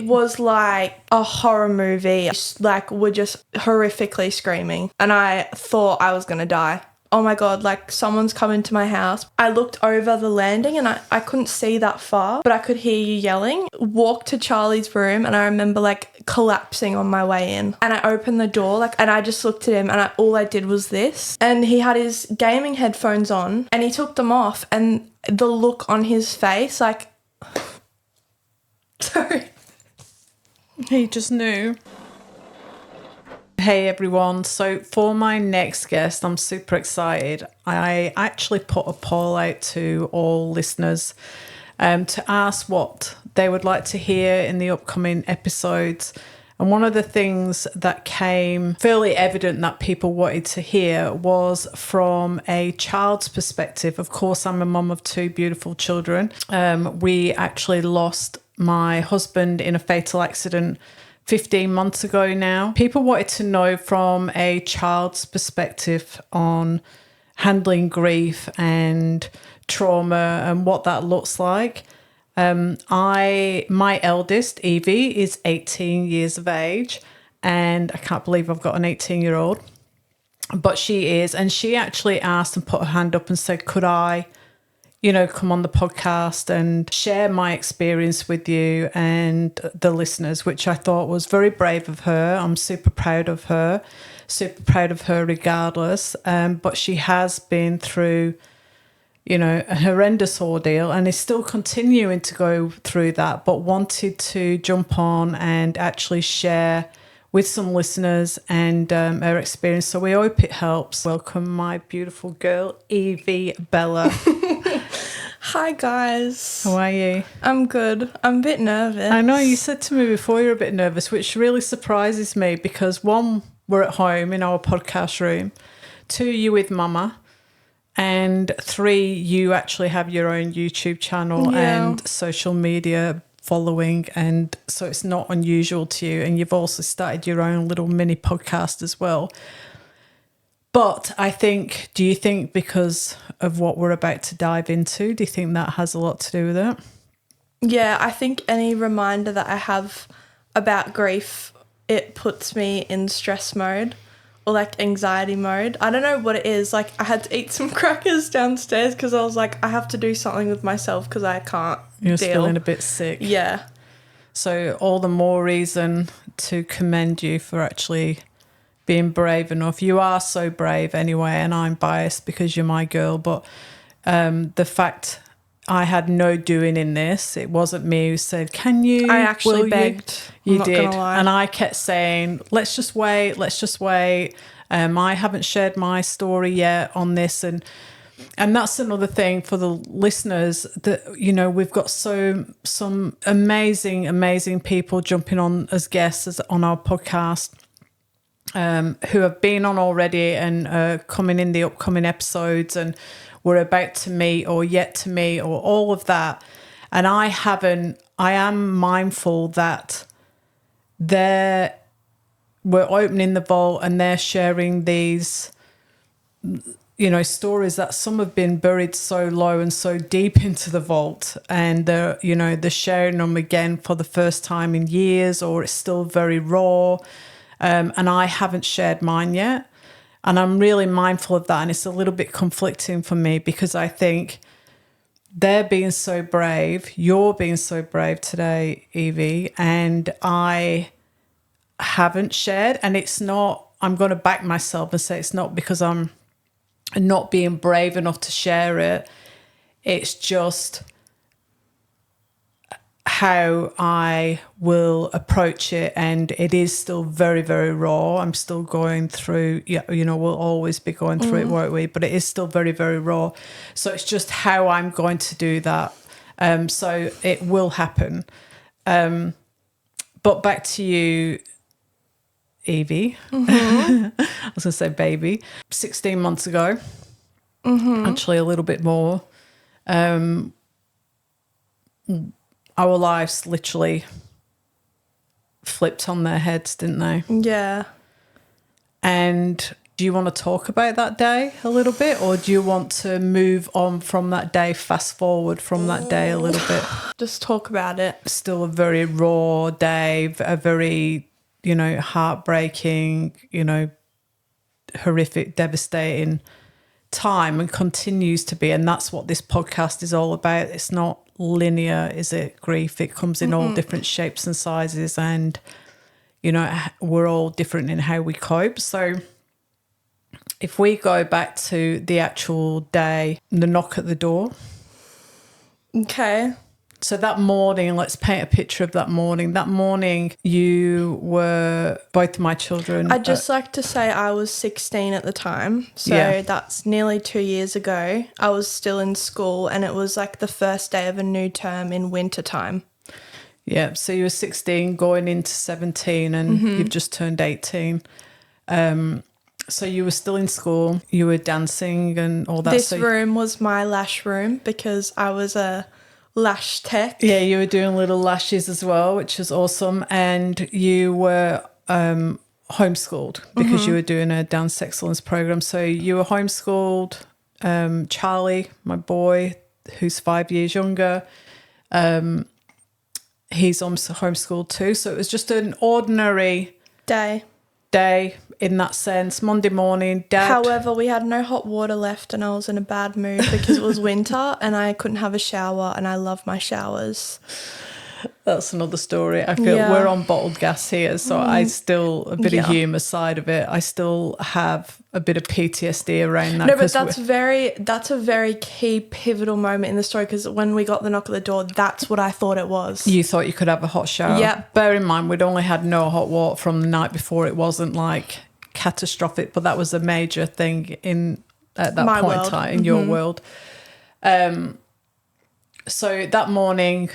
It was like a horror movie. Like, we're just horrifically screaming. And I thought I was going to die. Oh my God, like someone's come into my house. I looked over the landing and I couldn't see that far, but I could hear you yelling. Walked to Charlie's room and I remember like collapsing on my way in. And I opened the door and I just looked at him and all I did was this. And he had his gaming headphones on and he took them off and the look on his face, like, sorry. He just knew. Hey everyone, so for my next guest, I'm super excited. I actually put a poll out to all listeners to ask what they would like to hear in the upcoming episodes. And one of the things that came fairly evident that people wanted to hear was from a child's perspective. Of course, I'm a mum of two beautiful children. We actually lost my husband in a fatal accident 15 months ago now. People wanted to know from a child's perspective on handling grief and trauma and what that looks like. My eldest, Evie, is 18 years of age, and I can't believe I've got an 18-year-old, but she is, and she actually asked and put her hand up and said, could I come on the podcast and share my experience with you and the listeners, which I thought was very brave of her. I'm super proud of her regardless. But she has been through, a horrendous ordeal and is still continuing to go through that, but wanted to jump on and actually share with some listeners and her experience. So we hope it helps. Welcome my beautiful girl, Evie-Bella. Hi guys. How are you? I'm good. I'm a bit nervous. I know, you said to me before you're a bit nervous, which really surprises me because one, we're at home in our podcast room, two, you with mama, and three, you actually have your own YouTube channel and social media following, and so it's not unusual to you, and you've also started your own little mini podcast as well. But do you think because of what we're about to dive into, do you think that has a lot to do with it? Yeah, I think any reminder that I have about grief, it puts me in stress mode or like anxiety mode. I don't know what it is. Like I had to eat some crackers downstairs because I was like, I have to do something with myself because I can't You're deal. feeling a bit sick. Yeah. So all the more reason to commend you for actually being brave enough. You are so brave anyway, and I'm biased because you're my girl, but the fact I had no doing in this, it wasn't me who said, can you? I actually begged. You I'm did. not gonna lie. And I kept saying, let's just wait. I haven't shared my story yet on this. And that's another thing for the listeners that, we've got some amazing people jumping on as guests on our podcast. Who have been on already and coming in the upcoming episodes and we're about to meet or yet to meet or all of that. And I am mindful that we're opening the vault and they're sharing these, stories that some have been buried so low and so deep into the vault, and they're sharing them again for the first time in years, or it's still very raw. And I haven't shared mine yet. And I'm really mindful of that. And it's a little bit conflicting for me because I think they're being so brave. You're being so brave today, Evie. And I haven't shared. And it's not, I'm going to back myself and say it's not because I'm not being brave enough to share it. It's just how I will approach it, and it is still very, very raw. I'm still going through, we'll always be going through it, won't we? But it is still very, very raw. So it's just how I'm going to do that. So it will happen. But back to you, Evie. I was going to say baby. 16 months ago, actually a little bit more. Our lives literally flipped on their heads, didn't they? Yeah. And do you want to talk about that day a little bit, or do you want to move on from that day, fast forward from that day a little bit? Just talk about it. Still a very raw day, a very, heartbreaking, horrific, devastating time, and continues to be. And that's what this podcast is all about. It's not linear, is it? Grief. It comes in all different shapes and sizes, and we're all different in how we cope. So if we go back to the actual day, the knock at the door. Okay. So that morning, let's paint a picture of that morning. That morning, you were both of my children. I'd just like to say I was 16 at the time. So that's nearly 2 years ago. I was still in school, and it was like the first day of a new term in winter time. Yeah, so you were 16 going into 17, and you've just turned 18. So you were still in school, you were dancing and all that. This room was my lash room because I was a lash tech. Yeah, you were doing little lashes as well, which is awesome. And you were homeschooled because you were doing a dance excellence program. So you were homeschooled. Charlie, my boy, who's 5 years younger, he's also homeschooled too. So it was just an ordinary day in that sense. Monday morning, Dad. However, we had no hot water left, and I was in a bad mood because it was winter and I couldn't have a shower, and I love my showers. That's another story. I feel we're on bottled gas here, so I still, a bit of humour side of it, I still have a bit of PTSD around that. No, but that's a very key pivotal moment in the story, because when we got the knock at the door, that's what I thought it was. You thought you could have a hot shower? Yeah. Bear in mind, we'd only had no hot water from the night before. It wasn't like catastrophic, but that was a major thing at that point in time in your world. So that morning,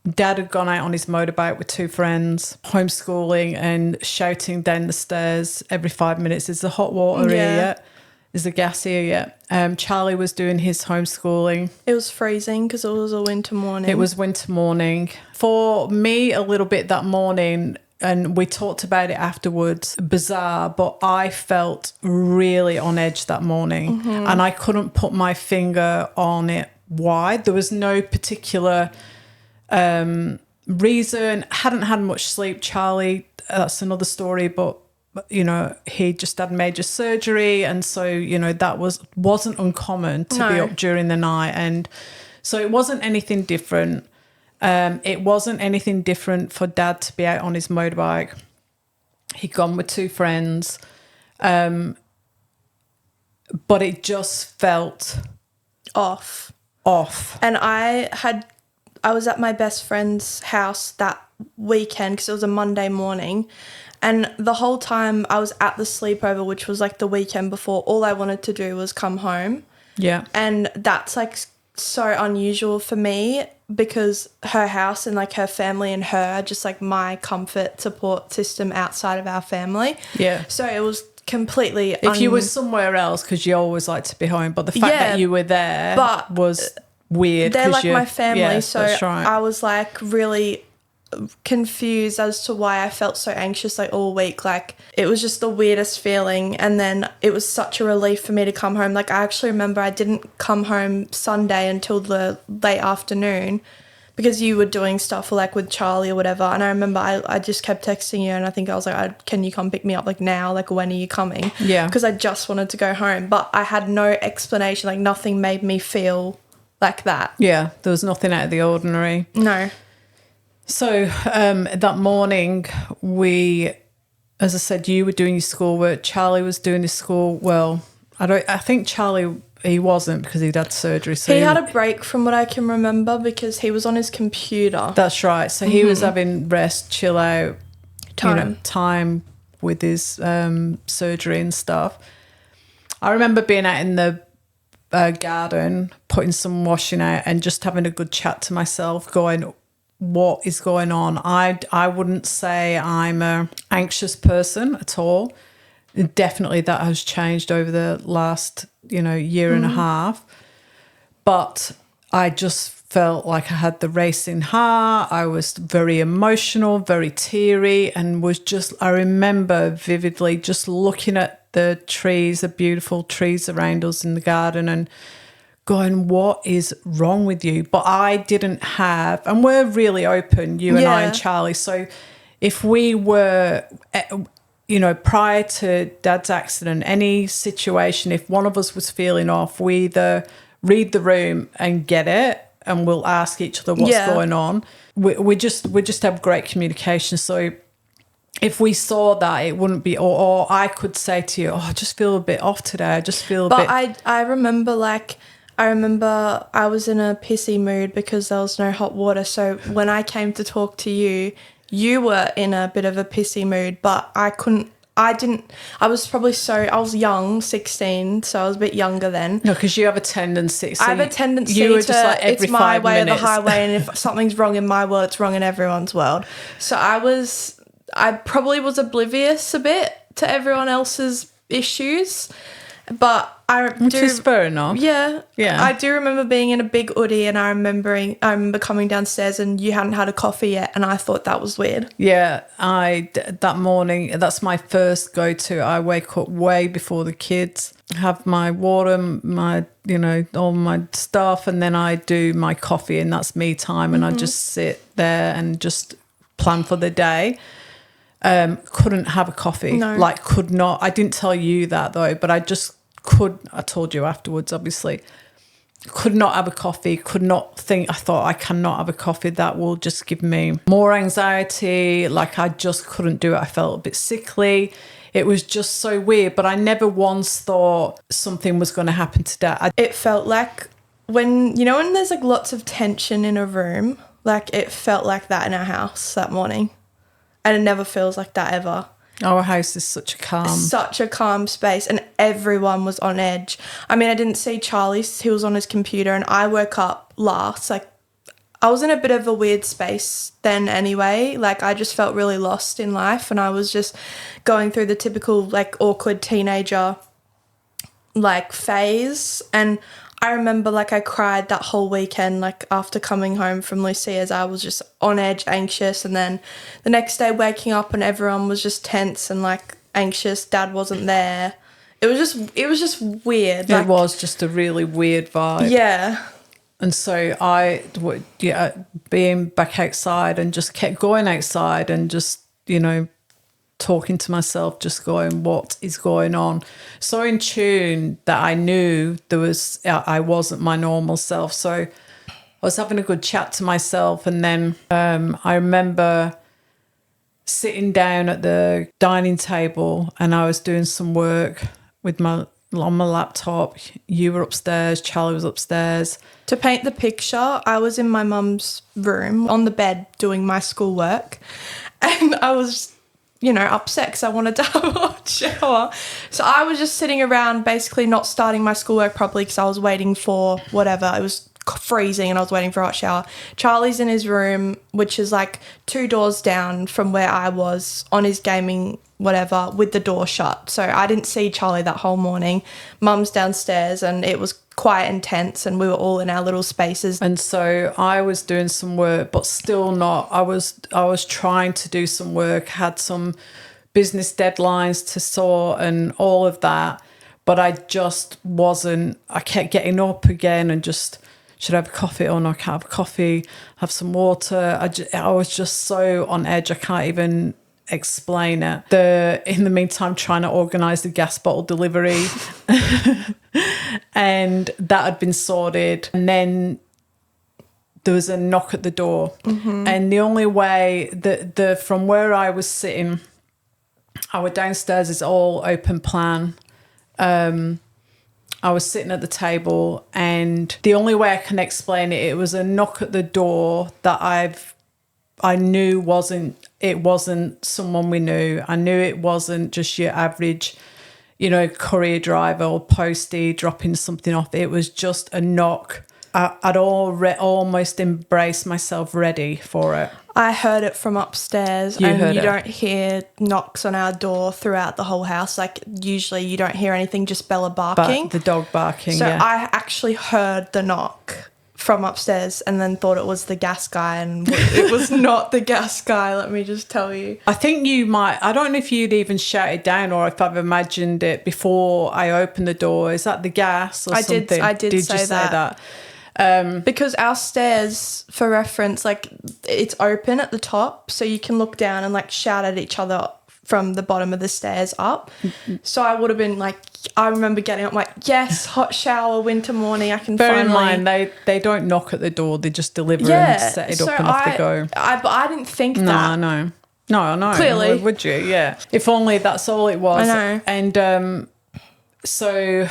Dad had gone out on his motorbike with two friends, homeschooling and shouting down the stairs every 5 minutes, is the hot water here yet? Is the gas here yet? Charlie was doing his homeschooling. It was freezing because it was a winter morning. It was winter morning. For me, a little bit that morning, and we talked about it afterwards, bizarre, but I felt really on edge that morning, and I couldn't put my finger on it. Why? There was no particular reason. Hadn't had much sleep. Charlie, that's another story, but he just had major surgery, and so that wasn't uncommon to be up during the night, and so it wasn't anything different. It wasn't anything different for Dad to be out on his motorbike. He'd gone with two friends, but it just felt off. And I was at my best friend's house that weekend because it was a Monday morning, and the whole time I was at the sleepover, which was like the weekend before, all I wanted to do was come home. Yeah. And that's like so unusual for me, because her house and like her family and her are just like my comfort support system outside of our family. Yeah. So it was completely if you were somewhere else, because you always like to be home, but the fact that you were there was weird. They're like my family, yes, so that's right. I was like really confused as to why I felt so anxious like all week. Like it was just the weirdest feeling, and then it was such a relief for me to come home. Like I actually remember I didn't come home Sunday until the late afternoon because you were doing stuff like with Charlie or whatever, and I remember I just kept texting you, and I think I was like, can you come pick me up like now, like when are you coming? Yeah, because I just wanted to go home, but I had no explanation. Like nothing made me feel like that. Yeah, there was nothing out of the ordinary. No. So that morning, as I said, you were doing your schoolwork. Charlie was doing his school. Well, I think Charlie, he wasn't, because he'd had surgery. So he had a break from what I can remember because he was on his computer. That's right. So he was having rest, chill out, time with his surgery and stuff. I remember being out in the garden, putting some washing out and just having a good chat to myself, going, what is going on? I wouldn't say I'm a anxious person at all. Definitely that has changed over the last, year and a half. But I just felt like I had the racing heart. I was very emotional, very teary, and I remember vividly just looking at the trees, the beautiful trees around us in the garden, and going, what is wrong with you? But I didn't have, and we're really open, you and I and Charlie. So if we were, you know, prior to Dad's accident, any situation, if one of us was feeling off, we either read the room and get it, and we'll ask each other what's going on. We just have great communication. So if we saw that, it wouldn't be, or I could say to you, oh, I just feel a bit off today. I just feel a bit. But I remember I was in a pissy mood because there was no hot water. So when I came to talk to you, you were in a bit of a pissy mood, but I was young, 16, so I was a bit younger then. No, because you have a tendency. So I have a tendency you were just like every it's my 5 way minutes. or the highway, and if something's wrong in my world, it's wrong in everyone's world. So I probably was oblivious a bit to everyone else's issues, but which is fair enough. Yeah. I do remember being in a big hoodie, and I remember coming downstairs and you hadn't had a coffee yet, and I thought that was weird. Yeah, that morning, that's my first go-to. I wake up way before the kids, have my water, my, you know, all my stuff, and then I do my coffee, and that's me time, and I just sit there and just plan for the day. Couldn't have a coffee. No. Like, could not. I didn't tell you that though, but I just could. I told you afterwards, obviously. Could not have a coffee, could not think. I thought, I cannot have a coffee. That will just give me more anxiety. Like, I just couldn't do it. I felt a bit sickly. It was just so weird, but I never once thought something was going to happen to Dad. It felt like when there's like lots of tension in a room, like it felt like that in our house that morning. And it never feels like that ever. Our house is such a calm space, and everyone was on edge. I mean, I didn't see Charlie. He was on his computer, and I woke up last. Like, I was in a bit of a weird space then anyway. Like, I just felt really lost in life, and I was just going through the typical, like, awkward teenager, like, phase. And I remember, like, I cried that whole weekend, like, after coming home from Lucia's. I was just on edge, anxious, and then the next day waking up and everyone was just tense and, like, anxious. Dad wasn't there. It was just weird. It was just a really weird vibe. Yeah. And so being back outside and just kept going outside and just, you know, talking to myself, just going, what is going on? So in tune that I knew I wasn't my normal self. So I was having a good chat to myself, and then I remember sitting down at the dining table and I was doing some work on my laptop. You were upstairs, Charlie was upstairs. To paint the picture, I was in my mum's room on the bed doing my schoolwork, and I was, you know, upset because I wanted to have a hot shower. So I was just sitting around basically not starting my schoolwork properly because I was waiting for whatever. It was freezing and I was waiting for a hot shower. Charlie's in his room, which is like 2 doors down from where I was, on his gaming whatever, with the door shut. So I didn't see Charlie that whole morning. Mum's downstairs, and it was quite intense, and we were all in our little spaces. And so I was doing some work, but still not. I was trying to do some work, had some business deadlines to sort and all of that, but I just wasn't. I kept getting up again and just, should I have a coffee? Oh no, I can't have a coffee. Have some water. I was just so on edge. I can't even explain it. In the meantime, trying to organise the gas bottle delivery. And that had been sorted. And then there was a knock at the door. Mm-hmm. And the only way from where I was sitting, our downstairs is all open plan. I was sitting at the table, and the only way I can explain it was a knock at the door that I knew wasn't someone we knew. I knew it wasn't just your average, you know, courier driver or postie dropping something off. It was just a knock. I'd almost embraced myself ready for it. I heard it from upstairs, you don't hear knocks on our door throughout the whole house. Like, usually you don't hear anything, just Bella barking. But the dog barking, so yeah. I actually heard the knock from upstairs and then thought it was the gas guy, and it was not the gas guy, let me just tell you. I think you might, I don't know if you'd even shouted down or if I've imagined it before I opened the door. Is that the gas or something? I did say you say that? Because our stairs, for reference, like it's open at the top, so you can look down and like shout at each other from the bottom of the stairs up. So I would have been like, I remember getting up like, yes, hot shower, winter morning, I can Bear finally... in mind, they don't knock at the door, they just deliver and set it up and off they go. But I didn't think that. No. Clearly. Would you? Yeah. If only that's all it was. I know. And so...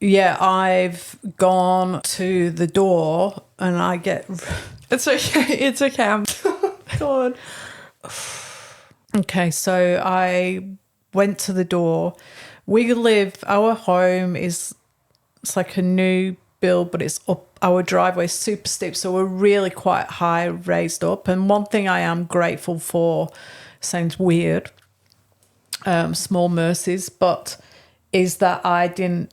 yeah, I've gone to the door and I get... It's okay. It's okay. I'm... God. Okay, so I went to the door. Our home it's like a new build, but it's up, our driveway is super steep, so we're really quite high raised up. And one thing I am grateful for, sounds weird, small mercies, but is that I didn't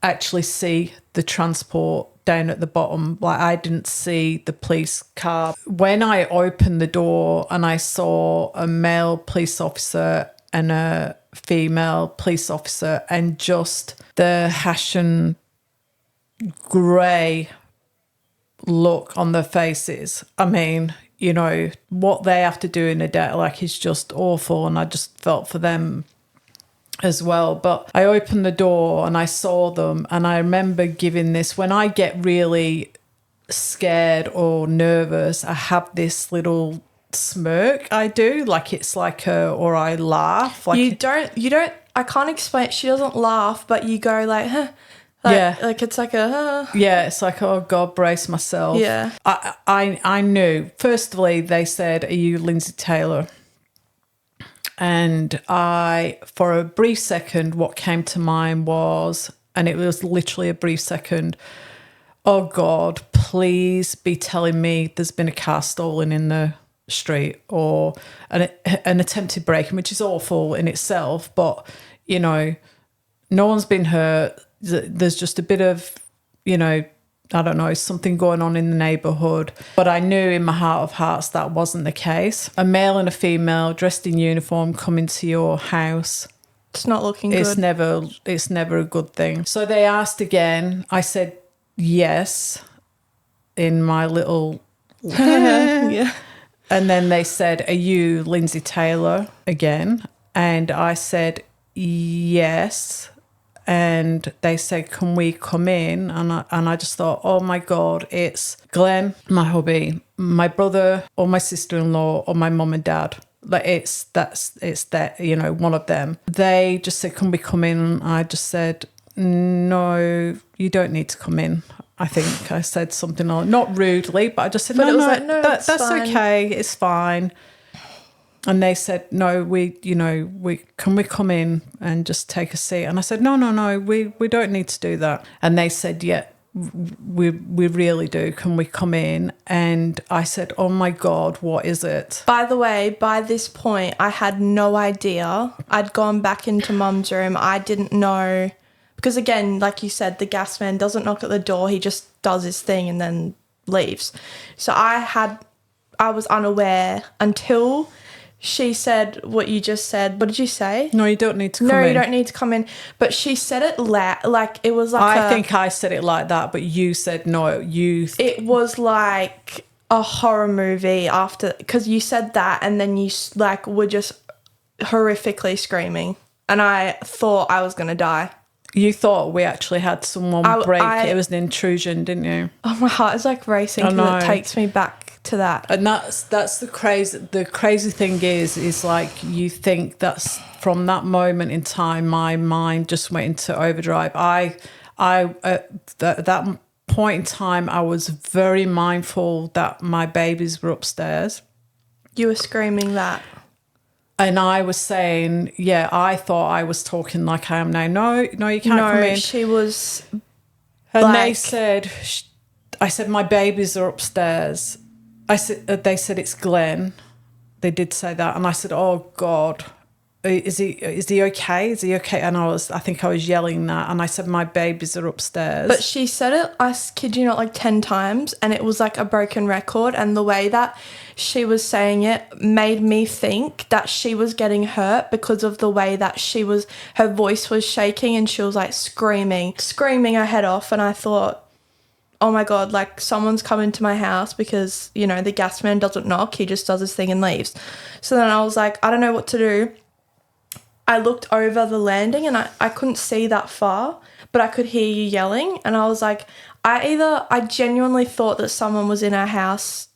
actually see the transport down at the bottom. Like, I didn't see the police car. When I opened the door and I saw a male police officer and a female police officer and just the ashen grey look on their faces, I mean, you know, what they have to do in a day like is just awful, and I just felt for them as well. But I opened the door and I saw them, and I remember giving this, when I get really scared or nervous, I have this little smirk I do, like it's like or I laugh. Like you don't, I can't explain it. She doesn't laugh, but you go like, huh. Like, yeah. Like it's like a, yeah, it's like, oh God, brace myself. Yeah. I knew. Firstly, they said, are you Lindsay Taylor? And for a brief second, what came to mind was, and it was literally a brief second, oh God, please be telling me there's been a car stolen in the street or an attempted break-in, which is awful in itself, but, you know, no one's been hurt. There's just a bit of, you know, I don't know, something going on in the neighbourhood. But I knew in my heart of hearts that wasn't the case. A male and a female dressed in uniform coming to your house. It's not looking good. It's never a good thing. So they asked again. I said yes in my little... Yeah. And then they said, are you Lindsay Taylor again? And I said yes. And they said, can we come in? And I just thought, oh my God, it's Glenn, my hubby, my brother or my sister-in-law or my mum and dad. Like it's that, you know, one of them. They just said, can we come in? And I just said, no, you don't need to come in. I think I said something like, not rudely, but I just said, no, that's fine. Okay, it's fine. And they said, no, can we come in and just take a seat? And I said, no, we don't need to do that. And they said, yeah, we really do. Can we come in? And I said, oh my God, what is it? By the way, by this point, I had no idea. I'd gone back into Mum's room. I didn't know, because again, like you said, the gas man doesn't knock at the door. He just does his thing and then leaves. So I was unaware until... she said what you just said. What did you say? No, you don't need to come in. No, you don't need to come in. But she said it like it was like I think I said it like that, but you said no. It was like a horror movie after, because you said that and then you like were just horrifically screaming, and I thought I was gonna die. You thought we actually had someone break. It was an intrusion, didn't you? Oh, my heart is like racing because it takes me back to that. And that's the crazy thing is like, you think that's from that moment in time my mind just went into overdrive. I at that point in time I was very mindful that my babies were upstairs. You were screaming that. And I was saying, yeah, I thought I was talking like I am now. No, you can't come in. No, she was. And they said, I said, my babies are upstairs. They said, it's Glenn. They did say that. And I said, oh God, is he okay? Is he okay? And I think I was yelling that, and I said, my babies are upstairs. But she said it, I kid you not, like 10 times, and it was like a broken record, and the way that she was saying it made me think that she was getting hurt because of the way that her voice was shaking, and she was like screaming her head off, and I thought, oh my God, like someone's come into my house because, you know, the gas man doesn't knock, he just does his thing and leaves. So then I was like, I don't know what to do. I looked over the landing and I couldn't see that far, but I could hear you yelling. And I was like, I genuinely thought that someone was in our house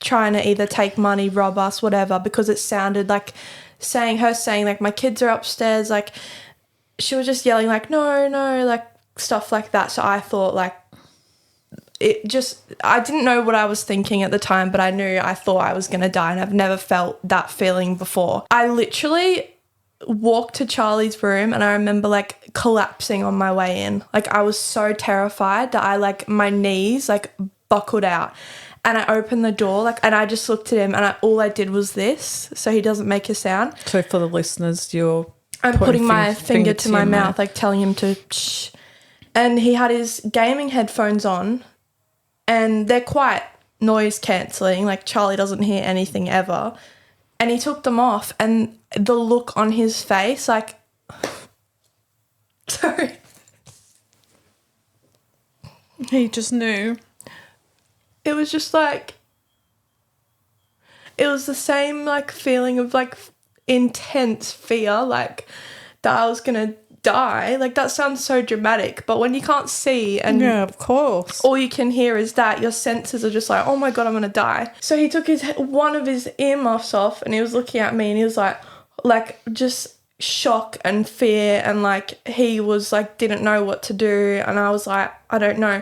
trying to either take money, rob us, whatever, because it sounded like saying like, my kids are upstairs. Like she was just yelling like, no, like stuff like that. So I thought like, I didn't know what I was thinking at the time, but I thought I was going to die, and I've never felt that feeling before. I literally walked to Charlie's room and I remember like collapsing on my way in. Like I was so terrified that I like my knees like buckled out, and I opened the door like, and I just looked at him, and all I did was this, so he doesn't make a sound. So for the listeners, I'm putting my finger to my mouth, like telling him to shh. And he had his gaming headphones on, and they're quite noise cancelling, like Charlie doesn't hear anything ever. And he took them off, and the look on his face, like, sorry. He just knew. It was just like, it was the same like feeling of like intense fear, like that I was going to die. Like that sounds so dramatic, but when you can't see and yeah, of course, all you can hear is that, your senses are just like, oh my God, I'm gonna die. So he took one of his earmuffs off, and he was looking at me, and he was like just shock and fear, and like he was like didn't know what to do, and I was like, I don't know.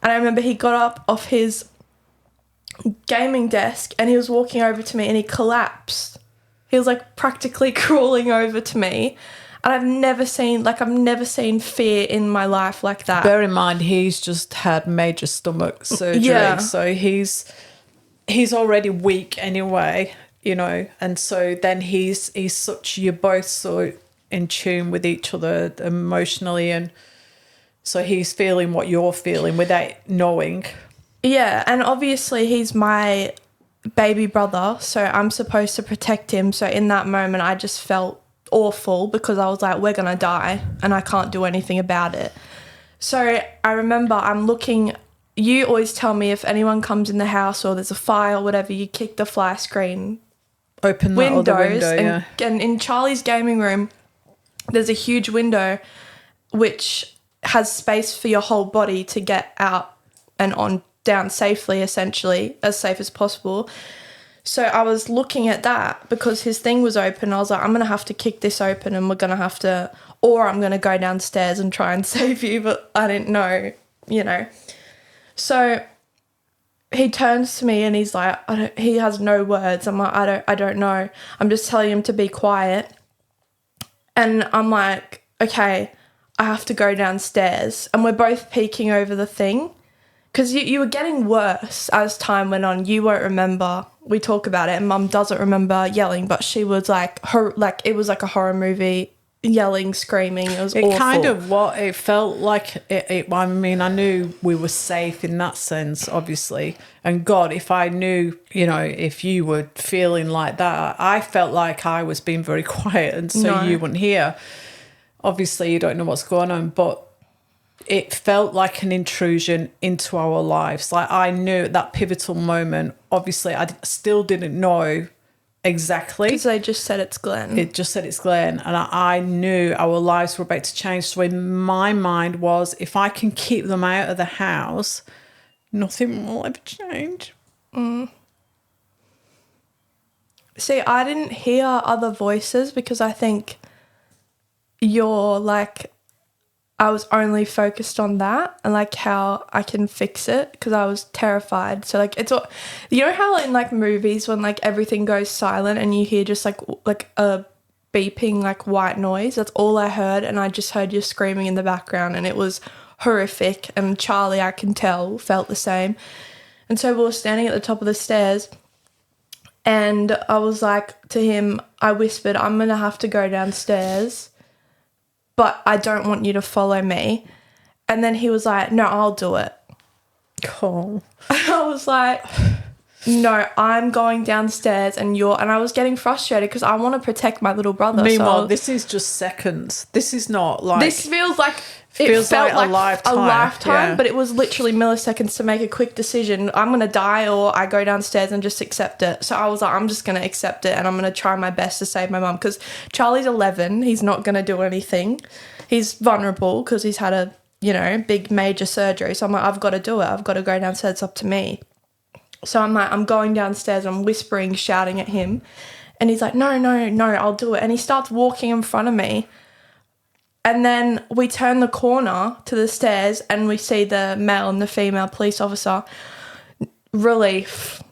And I remember he got up off his gaming desk and he was walking over to me, and he collapsed. He was like practically crawling over to me. And I've never seen fear in my life like that. Bear in mind, he's just had major stomach surgery. Yeah. So he's already weak anyway, you know. And so then you're both so in tune with each other emotionally. And so he's feeling what you're feeling without knowing. Yeah. And obviously he's my baby brother, so I'm supposed to protect him. So in that moment, I just felt awful because I was like, we're gonna die and I can't do anything about it. So I remember I'm looking, you always tell me if anyone comes in the house or there's a fire or whatever, you kick the fly screen open that other window, yeah. And in Charlie's gaming room there's a huge window which has space for your whole body to get out and on down safely, essentially as safe as possible. So I was looking at that because his thing was open. I was like, I'm going to have to kick this open, and we're going to have to, or I'm going to go downstairs and try and save you. But I didn't know, you know. So he turns to me and he's like, he has no words. I'm like, I don't know. I'm just telling him to be quiet. And I'm like, okay, I have to go downstairs. And we're both peeking over the thing. Because you were getting worse as time went on. You won't remember. We talk about it, and Mum doesn't remember yelling, but she was like, it was like a horror movie, yelling, screaming. It was awful. Kind of what it felt like. I mean, I knew we were safe in that sense, obviously. And God, if I knew, you know, if you were feeling like that, I felt like I was being very quiet, and so you wouldn't hear. Obviously, you don't know what's going on, but it felt like an intrusion into our lives. Like I knew at that pivotal moment, obviously I still didn't know exactly. Because they just said it's Glenn. It just said it's Glenn. And I knew our lives were about to change. So in my mind was, if I can keep them out of the house, nothing will ever change. See, I didn't hear other voices because I think you're like, I was only focused on that and like how I can fix it because I was terrified. So like it's all, you know how in like movies when like everything goes silent and you hear just like a beeping like white noise, that's all I heard, and I just heard you screaming in the background, and it was horrific. And Charlie, I can tell, felt the same. And so we were standing at the top of the stairs, And I was like to him, I whispered, I'm going to have to go downstairs, but I don't want you to follow me. And then he was like, no, I'll do it. Cool. I was like, no, I'm going downstairs and I was getting frustrated because I want to protect my little brother. Meanwhile, this is just seconds. This is not like... This feels like... It felt like a lifetime, yeah. but it was literally milliseconds to make a quick decision. I'm going to die or I go downstairs and just accept it. So I was like, I'm just going to accept it and I'm going to try my best to save my mum because Charlie's 11. He's not going to do anything. He's vulnerable because he's had a, big major surgery. So I'm like, I've got to do it. I've got to go downstairs. It's up to me. So I'm like, I'm going downstairs. I'm whispering, shouting at him. And he's like, no, I'll do it. And he starts walking in front of me. And then we turn the corner to the stairs and we see the male and the female police officer. Relief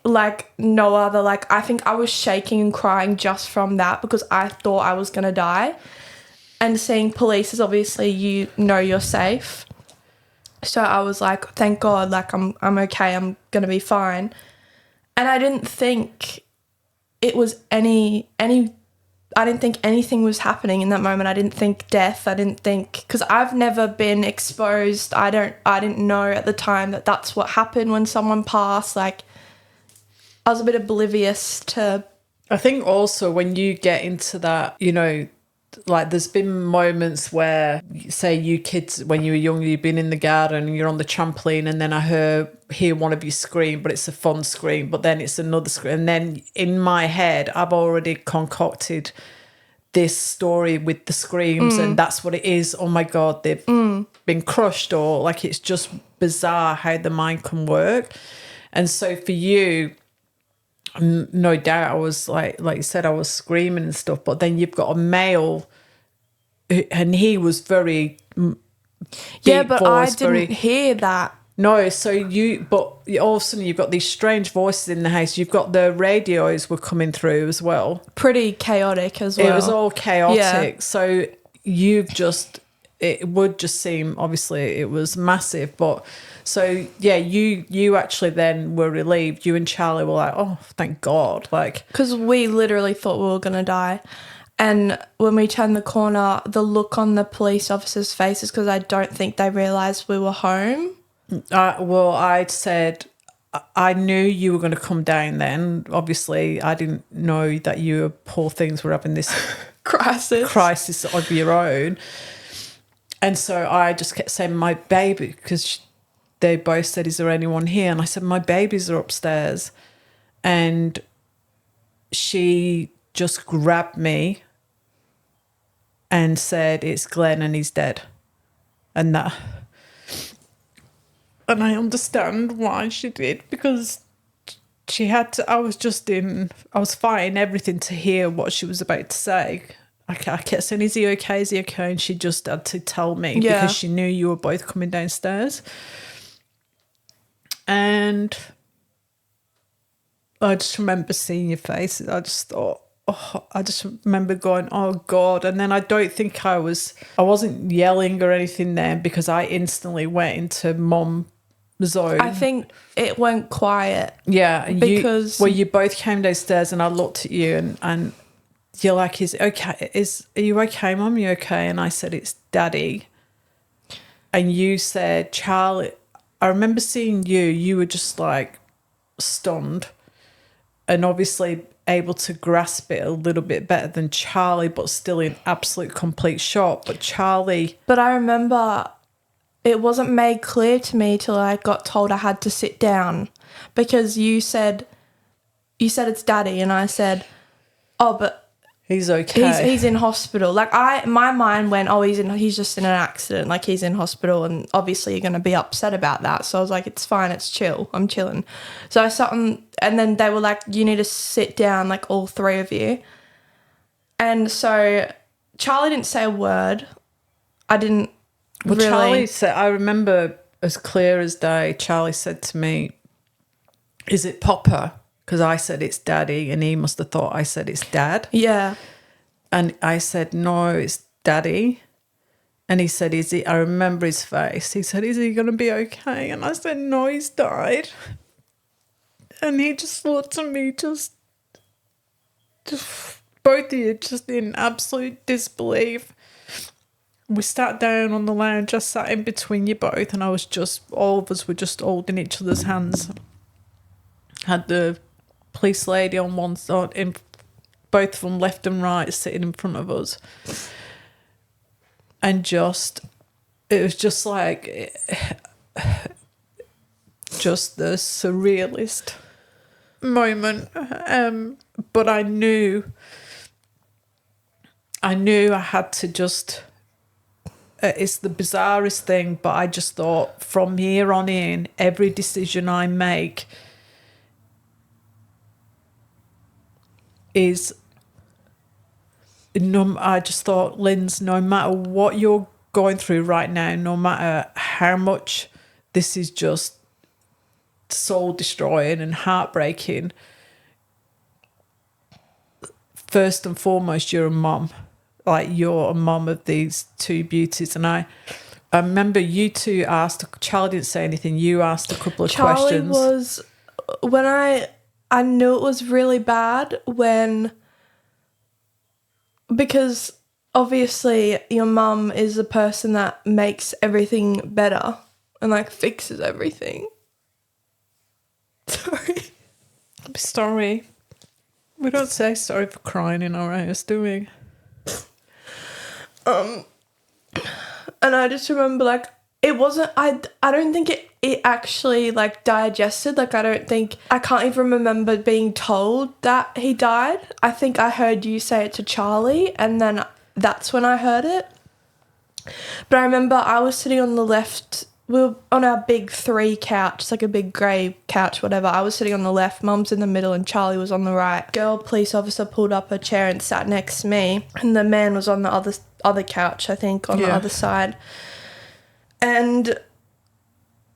like no other. Like, I think I was shaking and crying just from that because I thought I was going to die. And seeing police is obviously you're safe. So I was like, thank God, like I'm okay, I'm going to be fine. And I didn't think it was I didn't think anything was happening in that moment. I didn't think death. I didn't think... Because I've never been exposed. I didn't know at the time that that's what happened when someone passed. Like, I was a bit oblivious to... I think also when you get into that, like there's been moments where, say you kids, when you were younger, you've been in the garden and you're on the trampoline and then I hear one of you scream, but it's a fun scream, but then it's another scream. And then in my head, I've already concocted this story with the screams and that's what it is. Oh my God, they've been crushed, or like it's just bizarre how the mind can work. And so for you, no doubt I was like you said, I was screaming and stuff, but then you've got a male and he was very but I didn't hear that. No, but all of a sudden you've got these strange voices in the house. You've got the radios were coming through as well. Pretty chaotic as well. It was all chaotic. Yeah. So it would just seem, obviously it was massive, but so yeah, you actually then were relieved. You and Charlie were like, oh, thank God. Like, because we literally thought we were going to die. And when we turned the corner, the look on the police officers' faces, because I don't think they realised we were home. Well, I said I knew you were going to come down then. Obviously, I didn't know that you poor things were having this crisis of your own. And so I just kept saying, my baby, because they both said, is there anyone here? And I said, my babies are upstairs. And she just grabbed me and said, it's Glenn and he's dead. And I understand why she did, because she had to, I was fighting everything to hear what she was about to say. I kept saying, is he okay? Is he okay? And she just had to tell me because she knew you were both coming downstairs. And I just remember seeing your faces. I just thought, I just remember going, oh God. And then I don't think I wasn't yelling or anything then because I instantly went into mom zone. I think it went quiet. Yeah. Because... you both came downstairs and I looked at you and you're like, is it okay? Are you okay, Mum? Are you okay? And I said, it's Daddy. And you said, Charlie. I remember seeing you were just like stunned and obviously able to grasp it a little bit better than Charlie, but still in absolute complete shock. But I remember it wasn't made clear to me till I got told I had to sit down, because you said it's Daddy, and I said, oh, but he's okay. He's in hospital. Like my mind went, oh, he's just in an accident. Like, he's in hospital, and obviously you're going to be upset about that. So I was like, it's fine, it's chill. I'm chilling. So I sat on, and then they were like, you need to sit down, like all three of you. And so Charlie didn't say a word. I didn't. Well, really... Charlie said, I remember as clear as day. Charlie said to me, "Is it Papa?" Because I said it's Daddy, and he must have thought I said it's Dad. Yeah. And I said, no, it's Daddy. And he said, is he? I remember his face. He said, is he going to be okay? And I said, no, he's died. And he just looked at me, just both of you, just in absolute disbelief. We sat down on the lounge. I sat in between you both, and all of us were just holding each other's hands. Had the police lady on one side, in both of them left and right, sitting in front of us. And it was just like, just the surrealist moment. But I knew I had to just, it's the bizarrest thing, but I just thought from here on in, every decision I make I just thought, Linz, no matter what you're going through right now, no matter how much this is just soul destroying and heartbreaking, first and foremost, you're a mum. Like, you're a mum of these two beauties. And I remember you two asked, Charlie didn't say anything, you asked a couple of questions. Charlie was, when I knew it was really bad because obviously your mum is the person that makes everything better and like fixes everything. Sorry. I'm sorry. We don't say sorry for crying in our house, do we? And I just remember, like, it wasn't, I don't think it actually, like, digested. Like, I can't even remember being told that he died. I think I heard you say it to Charlie, and then that's when I heard it. But I remember I was sitting on the left, we were on our big 3 couch, it's like a big grey couch, whatever. I was sitting on the left, Mum's in the middle, and Charlie was on the right. Girl police officer pulled up a chair and sat next to me, and the man was on the other couch, I think, on the other side. And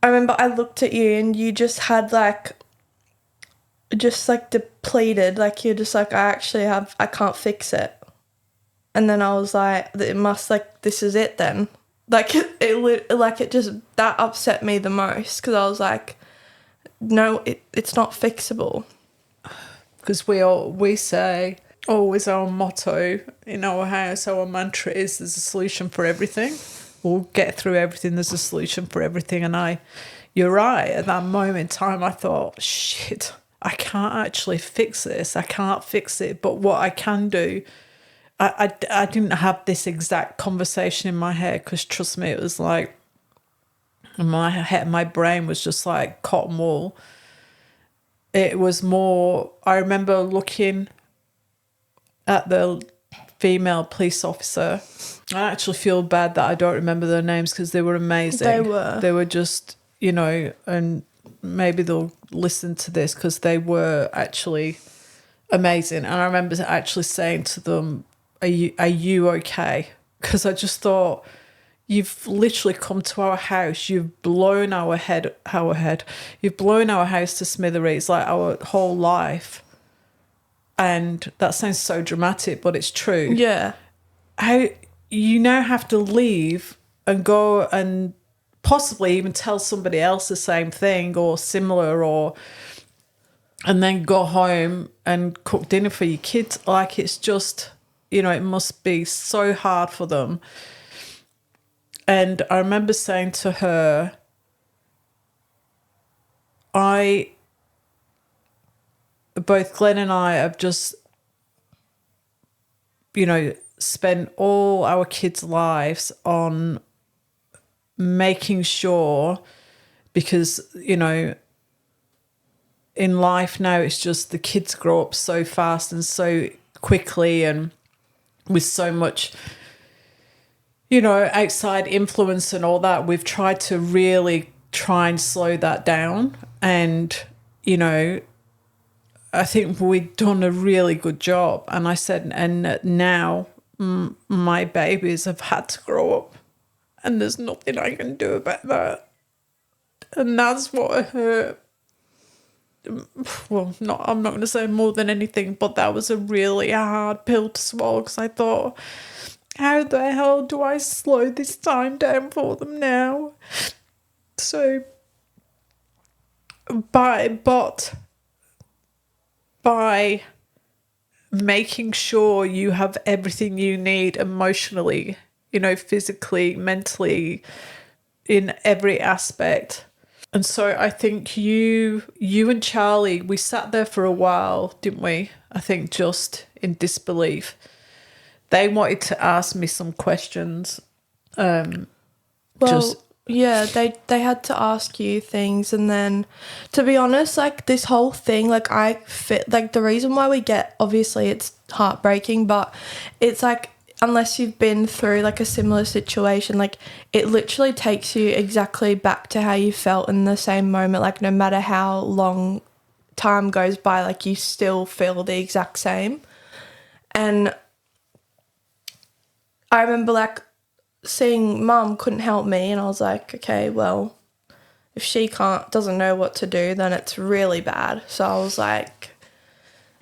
I remember I looked at you and you just had depleted, like you're just like, I can't fix it. And then I was like, this is it then. Like it just, that upset me the most, because I was like, no, it's not fixable. Because we say, always our motto in our house, our mantra is, there's a solution for everything. We'll get through everything. There's a solution for everything. And you're right. At that moment in time, I thought, shit, I can't actually fix this. I can't fix it. But what I can do, I didn't have this exact conversation in my head, because trust me, it was like my brain was just like cotton wool. It was more, I remember looking at the female police officer. I actually feel bad that I don't remember their names, because they were amazing. They were just, and maybe they'll listen to this, because they were actually amazing. And I remember actually saying to them, are you okay? Because I just thought, you've literally come to our house, you've blown our head, you've blown our house to smithereens, like our whole life. And that sounds so dramatic, but it's true. Yeah. How you now have to leave and go and possibly even tell somebody else the same thing or similar, and then go home and cook dinner for your kids. Like, it's just, it must be so hard for them. And I remember saying to her, both Glenn and I have just, spent all our kids' lives on making sure, because, in life now, it's just the kids grow up so fast and so quickly, and with so much, outside influence and all that. We've tried to really try and slow that down. And, I think we've done a really good job. And I said, and now my babies have had to grow up, and there's nothing I can do about that. And that's what hurt. Well, I'm not going to say more than anything, but that was a really hard pill to swallow, because I thought, how the hell do I slow this time down for them now? So, but by making sure you have everything you need emotionally, physically, mentally, in every aspect. And so I think you and Charlie, we sat there for a while, didn't we? I think just in disbelief. They wanted to ask me some questions. Yeah, they had to ask you things, and then, to be honest, like, this whole thing, like, the reason why we get, obviously it's heartbreaking, but it's like, unless you've been through like a similar situation, like, it literally takes you exactly back to how you felt in the same moment. Like, no matter how long time goes by, like, you still feel the exact same. And I remember, like, seeing Mum couldn't help me, and I was like, okay, well, if she doesn't know what to do, then it's really bad. So I was like,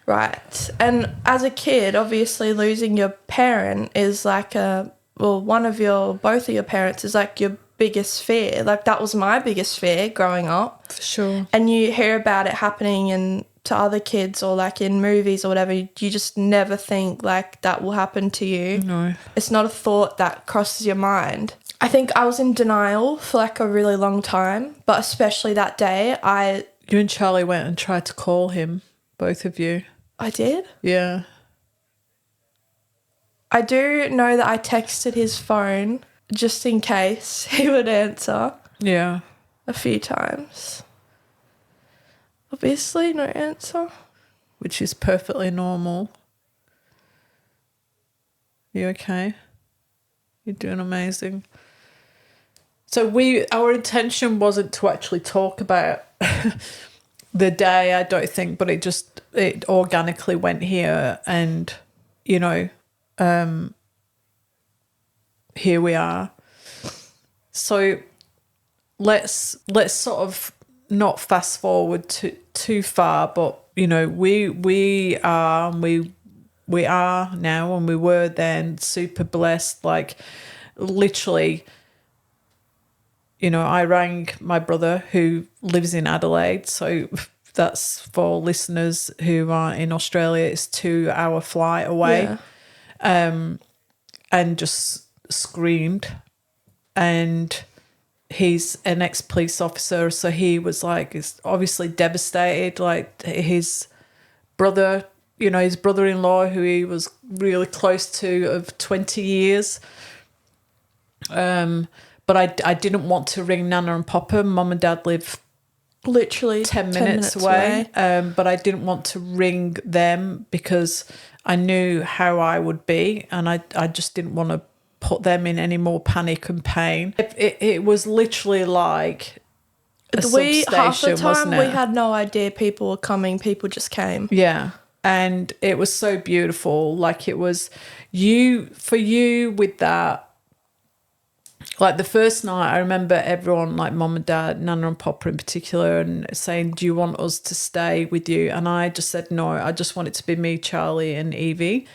right. And as a kid, obviously losing your parent is like both of your parents is like your biggest fear. Like, that was my biggest fear growing up. For sure. And you hear about it happening to other kids, or like in movies or whatever, you just never think like that will happen to you. No. It's not a thought that crosses your mind. I think I was in denial for like a really long time, but especially that day, You and Charlie went and tried to call him, both of you. I did? Yeah. I do know that I texted his phone just in case he would answer. Yeah. A few times. Obviously, no answer. Which is perfectly normal. You okay? You're doing amazing. So our intention wasn't to actually talk about the day, I don't think, but it organically went here, and here we are. So let's sort of not fast forward too far, but we are now, and we were then, super blessed. Like, literally, I rang my brother who lives in Adelaide, so that's for listeners who are in Australia, it's 2-hour flight away. Yeah. And just screamed. And he's an ex-police officer, so he was like, is obviously devastated. Like, his brother, his brother-in-law, who he was really close to of 20 years. But I didn't want to ring Nana and Papa. Mum and Dad live Literally 10 minutes away. But I didn't want to ring them because I knew how I would be, and I just didn't want to put them in any more panic and pain. It was literally like a substation, half the time, wasn't it? we had no idea people were coming. People just came. Yeah. And it was so beautiful. Like, it was for you with that. Like, the first night, I remember everyone, like Mum and Dad, Nana and Papa in particular, and saying, do you want us to stay with you? And I just said no. I just want it to be me, Charlie and Evie.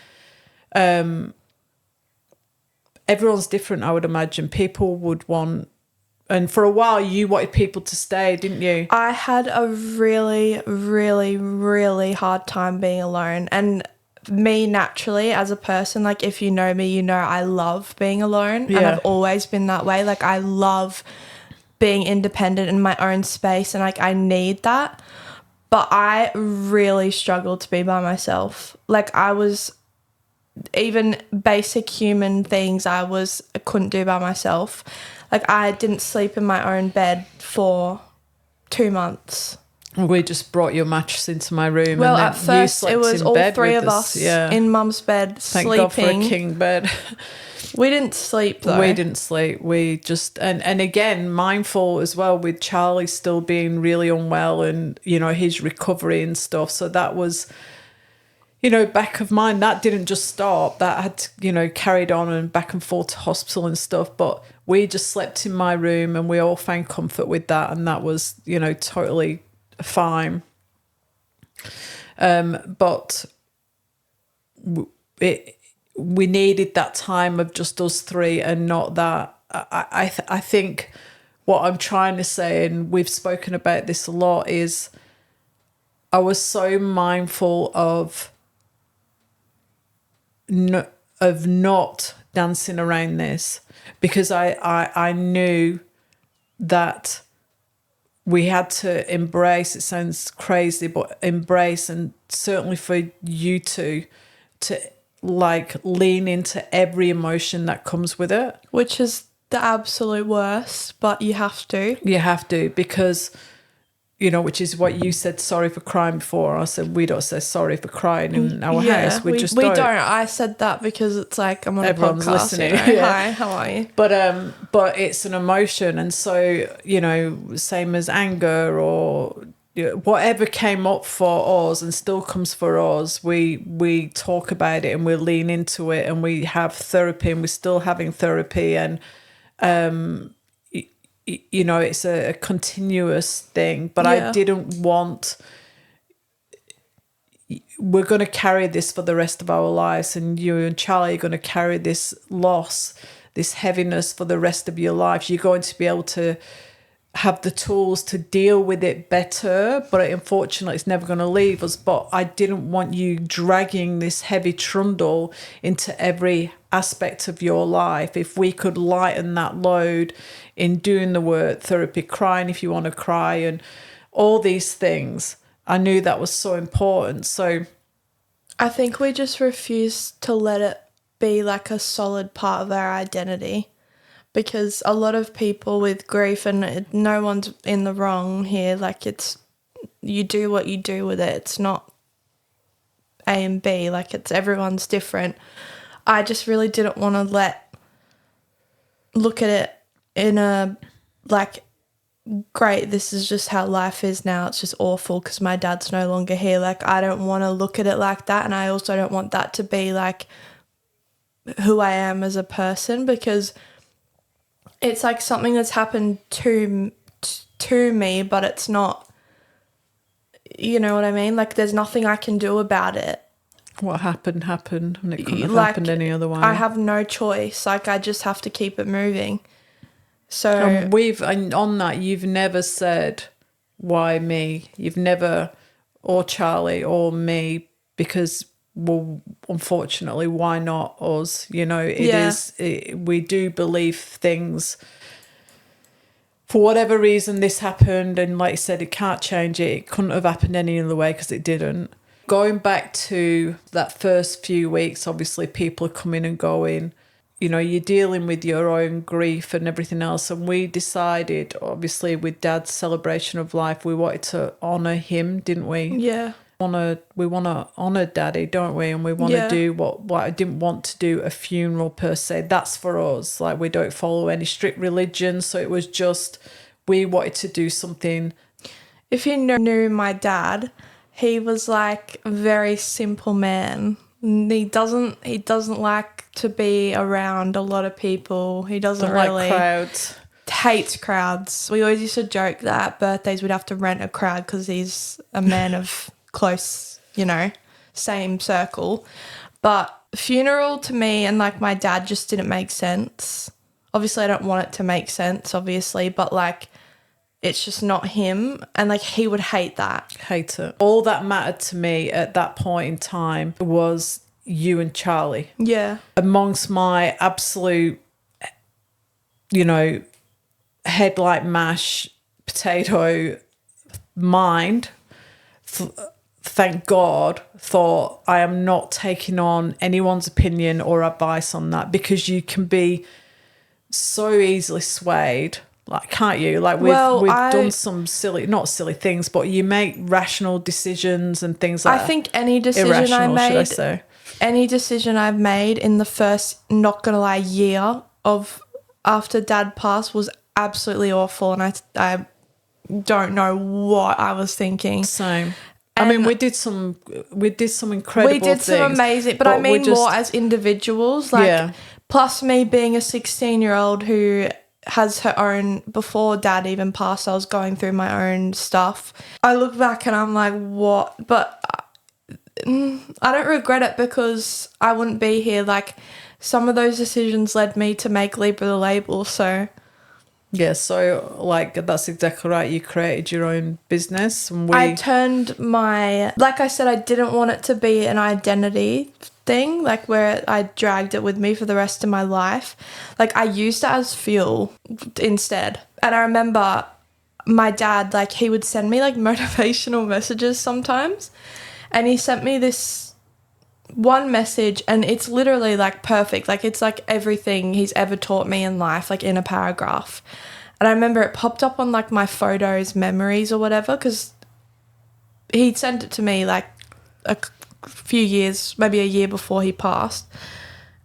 Everyone's different, I would imagine. People would want... And for a while, you wanted people to stay, didn't you? I had a really, really, really hard time being alone. And me, naturally, as a person, like, if you know me, you know I love being alone. Yeah. And I've always been that way. Like, I love being independent in my own space, and like, I need that. But I really struggled to be by myself. Like, I was... even basic human things I couldn't do by myself. Like, I didn't sleep in my own bed for 2 months. We just brought your mattress into my room. Well, and at first it was all three of us in Mum's bed Thank sleeping. God for a king bed. We didn't sleep though. We didn't sleep. We just and again, mindful as well with Charlie still being really unwell and his recovery and stuff. So that was, back of mind. That didn't just stop. That had carried on and back and forth to hospital and stuff. But we just slept in my room, and we all found comfort with that, and that was totally fine. But we needed that time of just us three, and not that. I think what I'm trying to say, and we've spoken about this a lot, is I was so mindful of not dancing around this, because I knew that we had to embrace, it sounds crazy, but embrace, and certainly for you to like lean into every emotion that comes with it. Which is the absolute worst, but you have to. You have to, because, you know, which is what you said, sorry for crying before. I said, we don't say sorry for crying in our house. We just don't. I said that because it's like I'm on Everyone's a podcast. listening. You know? Yeah. Hi, how are you? But it's an emotion, and so, you know, same as anger or, you know, whatever came up for us and still comes for us, we talk about it and we lean into it, and we have therapy, and we're still having therapy, and you know, it's a continuous thing. But I didn't want, we're going to carry this for the rest of our lives, and you and Charlie are going to carry this loss, this heaviness for the rest of your life. You're going to be able to have the tools to deal with it better, but unfortunately it's never going to leave us. But I didn't want you dragging this heavy trundle into every aspect of your life. If we could lighten that load in doing the work, therapy, crying if you want to cry, and all these things, I knew that was so important. So I think we just refused to let it be like a solid part of our identity. Because a lot of people with grief, and no one's in the wrong here, like it's, you do what you do with it. It's not A and B, like it's everyone's different. I just really didn't want to look at it in a, like, great, this is just how life is now. It's just awful because my dad's no longer here. Like, I don't want to look at it like that, and I also don't want that to be, like, who I am as a person, because it's like something that's happened to me, but it's not, you know what I mean? Like, there's nothing I can do about it. What happened, and it couldn't have Like, happened any other way. I have no choice. Like, I just have to keep it moving. So And on that, you've never said, why me? You've never, or Charlie or me, because, well, unfortunately, why not us? You know, we do believe things. For whatever reason, this happened, and like you said, it can't change it. It couldn't have happened any other way, because it didn't. Going back to that first few weeks, obviously people are coming and going. You know, you're dealing with your own grief and everything else. And we decided, obviously, with Dad's celebration of life, we wanted to honour him, didn't we? yeah. We want to honour Daddy, don't we? And we want to do what I didn't want to do a funeral per se. That's for us. Like, we don't follow any strict religion. So it was just, we wanted to do something. If you knew my dad, he was like a very simple man. He doesn't like to be around a lot of people. He doesn't really like crowds. Hates crowds. We always used to joke that at birthdays we'd have to rent a crowd because he's a man of close, you know, same circle. But funeral to me and like my dad just didn't make sense. Obviously I don't want it to make sense, obviously, but like it's just not him, and like he would hate that. Hate it. All that mattered to me at that point in time was you and Charlie. Yeah. Amongst my absolute, you know, head like mash potato mind, thank God, thought I am not taking on anyone's opinion or advice on that, because you can be so easily swayed. Like, can't you? Like, we've done some not silly things, but you make rational decisions and things like that. I think any decision any decision I've made in the first, not gonna lie, year of after Dad passed was absolutely awful, and I don't know what I was thinking. Same. I mean, we did some incredible things. We did some amazing, but I mean more as individuals. Like, plus me being a 16-year-old who has her own, before Dad even passed, I was going through my own stuff. I look back and I'm like, what? But I don't regret it, because I wouldn't be here. Like, some of those decisions led me to make Libra the Label, so Yeah, so like that's exactly right. You created your own business, and I turned like I said, I didn't want it to be an identity thing, like where I dragged it with me for the rest of my life. Like I used it as fuel instead. And I remember my dad, like he would send me like motivational messages sometimes, and he sent me this one message, and it's literally like perfect. Like it's like everything he's ever taught me in life, like in a paragraph. And I remember it popped up on like my photos, memories or whatever, because he sent it to me like a few years, maybe a year before he passed.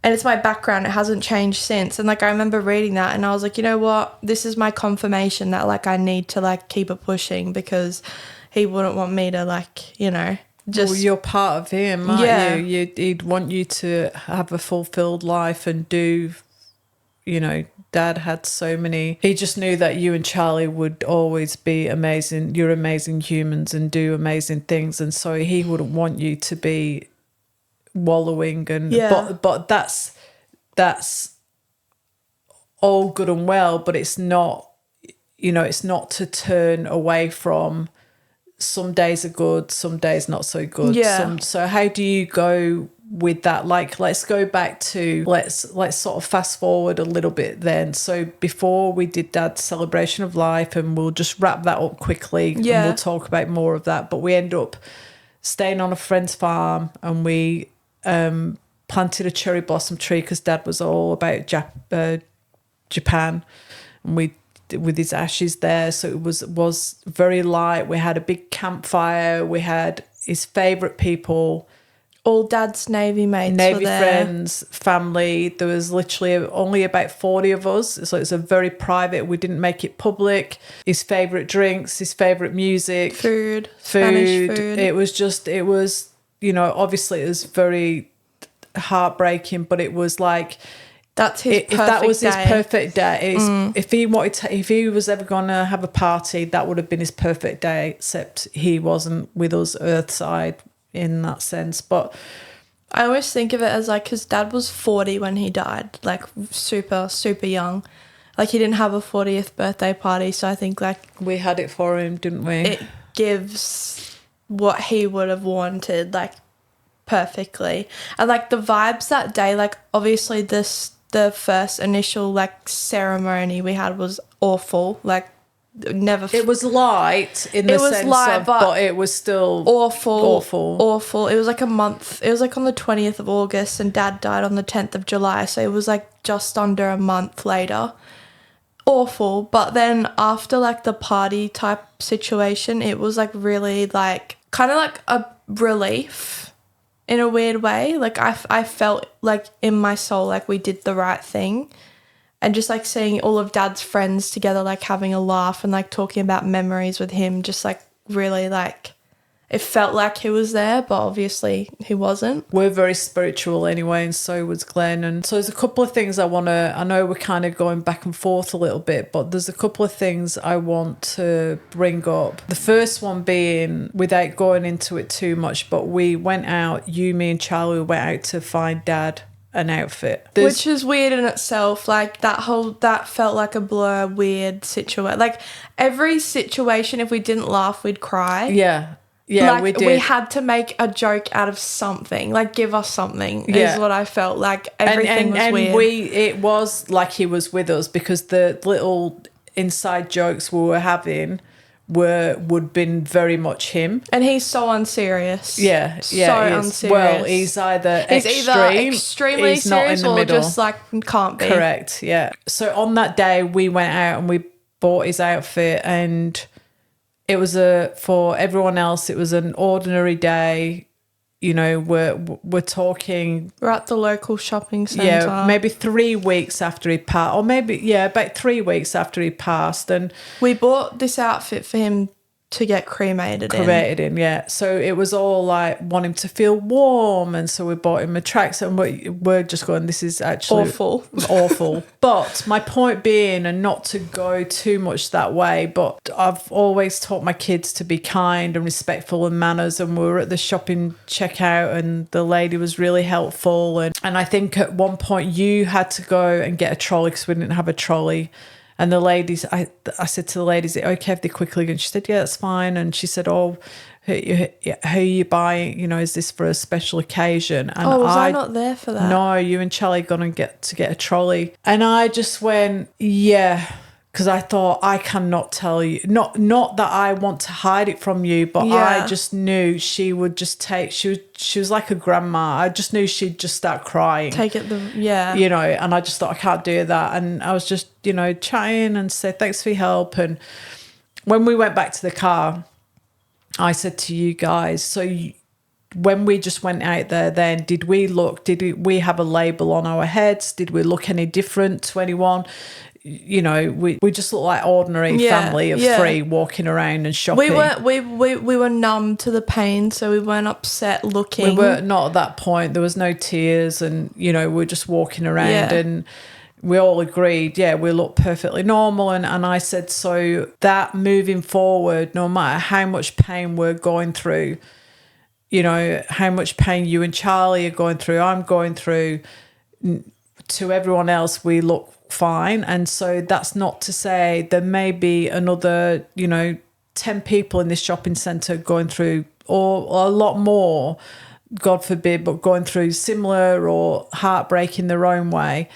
And it's my background. It hasn't changed since. And like I remember reading that and I was like, you know what? This is my confirmation that like I need to like keep it pushing, because he wouldn't want me to like, you know, just... Well, you're part of him, aren't you? He'd want you to have a fulfilled life and do, you know, Dad had so many... He just knew that you and Charlie would always be amazing. You're amazing humans and do amazing things. And so he wouldn't want you to be wallowing. And but that's all good and well, but it's not, you know, it's not to turn away from... Some days are good, some days not so good. Yeah. So how do you go with that? Like, let's go back to, let's sort of fast forward a little bit then. So before we did Dad's celebration of life, and we'll just wrap that up quickly, and we'll talk about more of that. But we end up staying on a friend's farm, and we planted a cherry blossom tree because Dad was all about Japan, and we with his ashes there, so it was very light. We had a big campfire. We had his favourite people, all Dad's Navy mates, Navy friends, family. There was literally only about 40 of us, so it's a very private. We didn't make it public. His favourite drinks, his favourite music, food. Spanish food. It was you know, obviously it was very heartbreaking, but it was like... That's his perfect day. If that was his perfect day, if he was ever going to have a party, that would have been his perfect day, except he wasn't with us earthside in that sense. But I always think of it as like, because Dad was 40 when he died, like super, super young. Like he didn't have a 40th birthday party, so I think like... We had it for him, didn't we? It gives what he would have wanted, like, perfectly. And like the vibes that day, like obviously the first initial like ceremony we had was awful. Like never... It was light in the sense of, but it was still awful. It was like a month. It was like on the 20th of August and Dad died on the 10th of July. So it was like just under a month later. Awful. But then after like the party type situation, it was like really like kind of like a relief in a weird way. Like I felt like in my soul like we did the right thing, and just like seeing all of Dad's friends together, like having a laugh and like talking about memories with him, just like really like it felt like he was there, but obviously he wasn't. We're very spiritual anyway, and so was Glenn. And so there's a couple of things I know we're kind of going back and forth a little bit, but there's a couple of things I want to bring up. The first one being, without going into it too much, but we went out, you, me and Charlie went out to find Dad an outfit. Which is weird in itself. Like that felt like a blur, weird situation. Like every situation, if we didn't laugh, we'd cry. Yeah. Yeah, like, we did. We had to make a joke out of something. Like, give us something is what I felt. Like, everything was weird. And it was like he was with us, because the little inside jokes we were having would been very much him. And he's so unserious. Yeah, so unserious. Well, he's either extremely he's not serious in the or middle. just like can't be. Correct, yeah. So on that day, we went out and we bought his outfit, and... It was for everyone else, it was an ordinary day. You know, we're talking... We're at the local shopping centre. Yeah, maybe 3 weeks after he passed. Or maybe, about 3 weeks after he passed. And we bought this outfit for him to get cremated in. Yeah. So it was all like want him to feel warm, and so we bought him a tracksuit, and we're just going, this is actually awful. But my point being, and not to go too much that way, but I've always taught my kids to be kind and respectful and manners, and we were at the shopping checkout and the lady was really helpful, and I think at one point you had to go and get a trolley because we didn't have a trolley. And the ladies, I said to the ladies, is it okay if they quickly go? And she said, yeah, that's fine. And she said, oh, who are you buying? You know, is this for a special occasion? And was I not there for that? No, you and Charlie gonna get a trolley. And I just went, yeah, because I thought, I cannot tell you. Not that I want to hide it from you, but I just knew she would just take, she was like a grandma. I just knew she'd just start crying. Take it, You know, and I just thought, I can't do that. And I was just, you know, chatting and said, thanks for your help. And when we went back to the car, I said to you guys, when we just went out there then, did we have a label on our heads? Did we look any different to anyone? You know, we just look like ordinary family of three walking around and shopping. We were numb to the pain, so we weren't upset looking. We were not at that point. There was no tears, and you know, we were just walking around and we all agreed, we look perfectly normal. And I said, so that moving forward, no matter how much pain we're going through, you know, how much pain you and Charlie are going through, I'm going through, to everyone else, we look fine. And so that's not to say there may be another, you know, 10 people in this shopping centre going through, or a lot more, God forbid, but going through similar or heartbreak in their own way.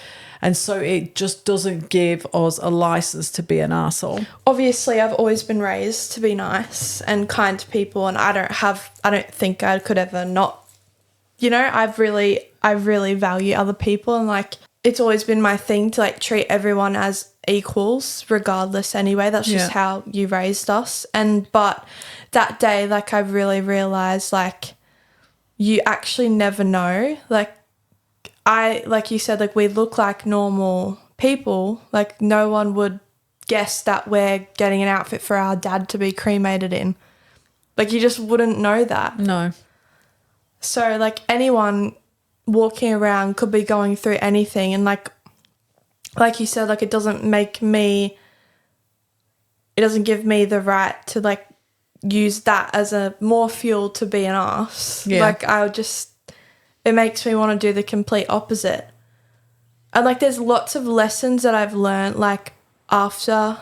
And so it just doesn't give us a license to be an arsehole. Obviously, I've always been raised to be nice and kind to people, and I don't think I could ever not, you know, I really value other people, and like, it's always been my thing to like treat everyone as equals regardless anyway. That's just how you raised us. But that day, like, I really realised, like, you actually never know. Like you said, like, we look like normal people. Like, no one would guess that we're getting an outfit for our dad to be cremated in. Like, you just wouldn't know that. No. So, like, anyone walking around could be going through anything, and like you said, like, it doesn't give me the right to like use that as a more fuel to be an arse. Like, it makes me want to do the complete opposite. And like, there's lots of lessons that I've learned like after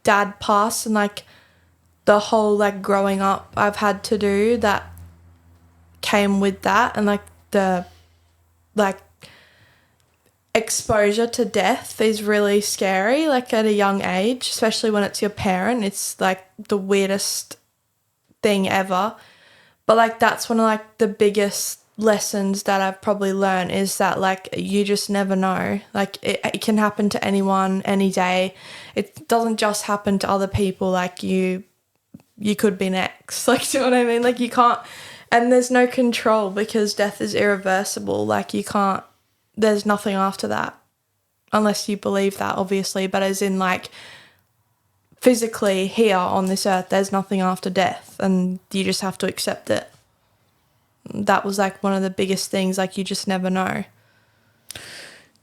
Dad passed, and like the whole like growing up I've had to do that came with that, and like the like exposure to death is really scary, like at a young age, especially when it's your parent. It's like the weirdest thing ever. But like, that's one of like the biggest lessons that I've probably learned, is that like, you just never know. Like, it can happen to anyone any day. It doesn't just happen to other people. Like, you could be next. Like, do you know what I mean? Like, you can't. And there's no control, because death is irreversible. Like, you can't, there's nothing after that. Unless you believe that, obviously. But as in, like, physically here on this earth, there's nothing after death. And you just have to accept it. That was, like, one of the biggest things. Like, you just never know.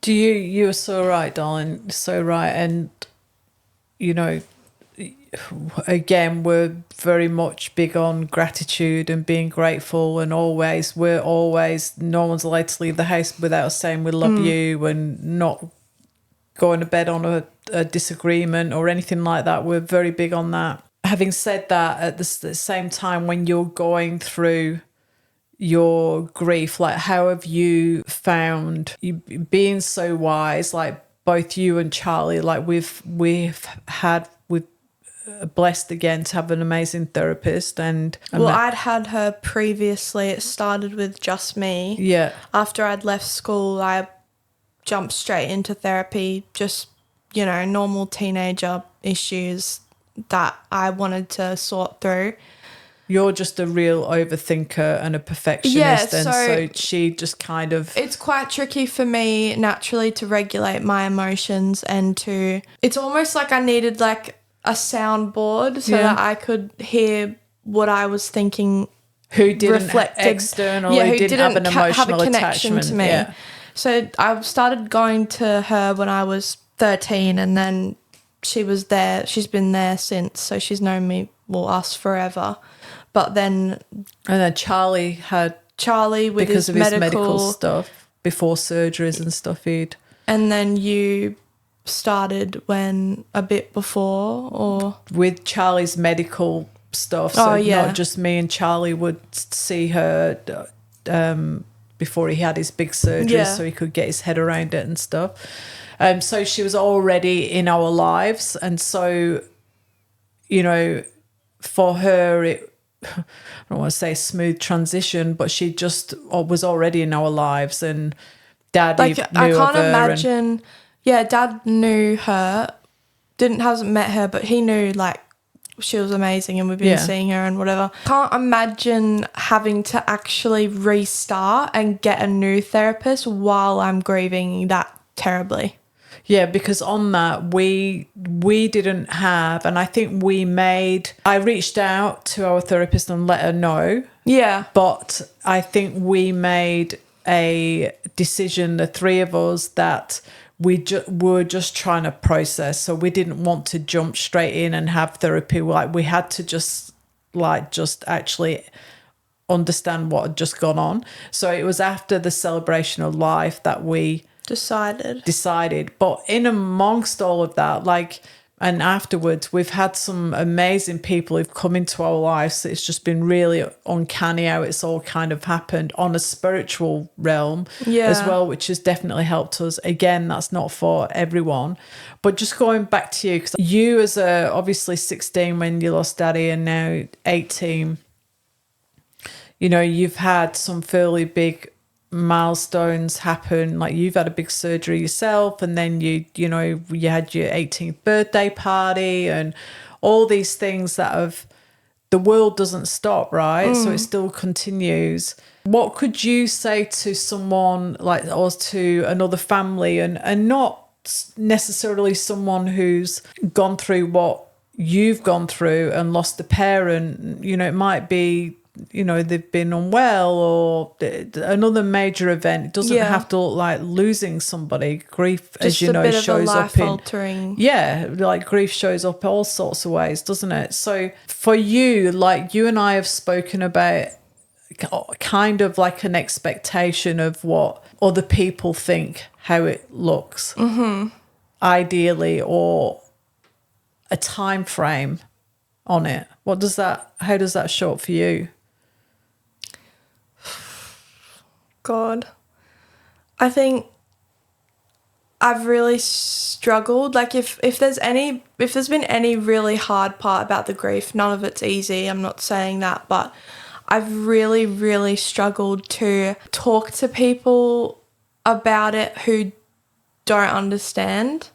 You were so right, darling. So right. And, you know, again, we're very much big on gratitude and being grateful, and no one's allowed to leave the house without saying we love you, and not going to bed on a disagreement or anything like that. We're very big on that. Having said that, at the same time, when you're going through your grief, like, how have you found you being so wise, like both you and Charlie? Like, we've blessed again to have an amazing therapist. And I'd had her previously. It started with just me. After I'd left school, I jumped straight into therapy, just, you know, normal teenager issues that I wanted to sort through. You're just a real overthinker and a perfectionist, and so she just kind of... It's quite tricky for me naturally to regulate my emotions, and it's almost like I needed like a soundboard so that I could hear what I was thinking. Who didn't externally didn't have an emotional attachment to me. Yeah. So I started going to her when I was 13, and then she was there. She's been there since, so she's known me, us forever. But then... And then Charlie with his medical stuff, before surgeries and stuff, And then you started when a bit before, or with Charlie's medical stuff. So not just me and Charlie would see her before he had his big surgery, so he could get his head around it and stuff. So she was already in our lives, and so, you know, for her it, I don't want to say smooth transition, but she just was already in our lives, and Dad like, knew I can't of her imagine. Dad knew her, hasn't met her, but he knew like she was amazing, and we've been seeing her and whatever. Can't imagine having to actually restart and get a new therapist while I'm grieving that terribly. Yeah, because on that we didn't have, and I think I reached out to our therapist and let her know. Yeah. But I think we made a decision, the three of us, that we were just trying to process. So we didn't want to jump straight in and have therapy. Like, we had to just actually understand what had just gone on. So it was after the celebration of life that we decided. But in amongst all of that, like, and afterwards, we've had some amazing people who've come into our lives. It's just been really uncanny how it's all kind of happened on a spiritual realm as well, which has definitely helped us. Again, that's not for everyone. But just going back to you, because you as obviously 16 when you lost Daddy, and now 18, you know, you've had some fairly big milestones happen. Like, you've had a big surgery yourself, and then you had your 18th birthday party, and all these things that the world doesn't stop, right? So it still continues. What could you say to someone like, or to another family, and not necessarily someone who's gone through what you've gone through and lost a parent? You know, it might be, you know, they've been unwell or another major event. It doesn't have to look like losing somebody. Grief, just, as you know, shows up in altering. Like, grief shows up all sorts of ways, doesn't it? So for you, like, you and I have spoken about kind of like an expectation of what other people think how it looks, ideally, or a time frame on it. How does that show up for you? God, I think I've really struggled. Like, if there's been any really hard part about the grief, none of it's easy. I'm not saying that, but I've really, really struggled to talk to people about it who don't understand.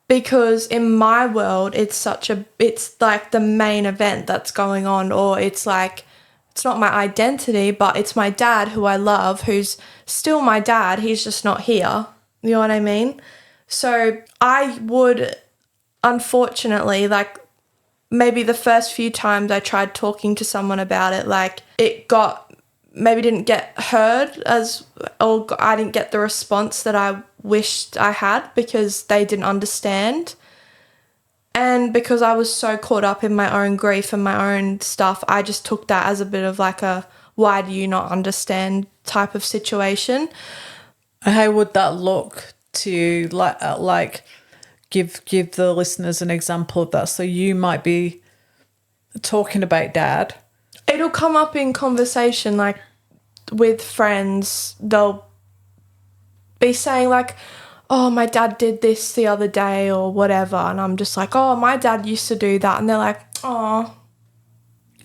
Because in my world, it's like the main event that's going on, or it's like, it's not my identity, but it's my dad who I love, who's still my dad. He's just not here. You know what I mean? So I would, unfortunately, like, maybe the first few times I tried talking to someone about it, like, it didn't get heard or I didn't get the response that I wished I had, because they didn't understand. And because I was so caught up in my own grief and my own stuff, I just took that as a bit of like a why do you not understand type of situation. How would that look to you? Like give the listeners an example of that. So you might be talking about Dad. It'll come up in conversation, like with friends. They'll be saying like, oh, my dad did this the other day or whatever. And I'm just like, oh, my dad used to do that. And they're like, oh.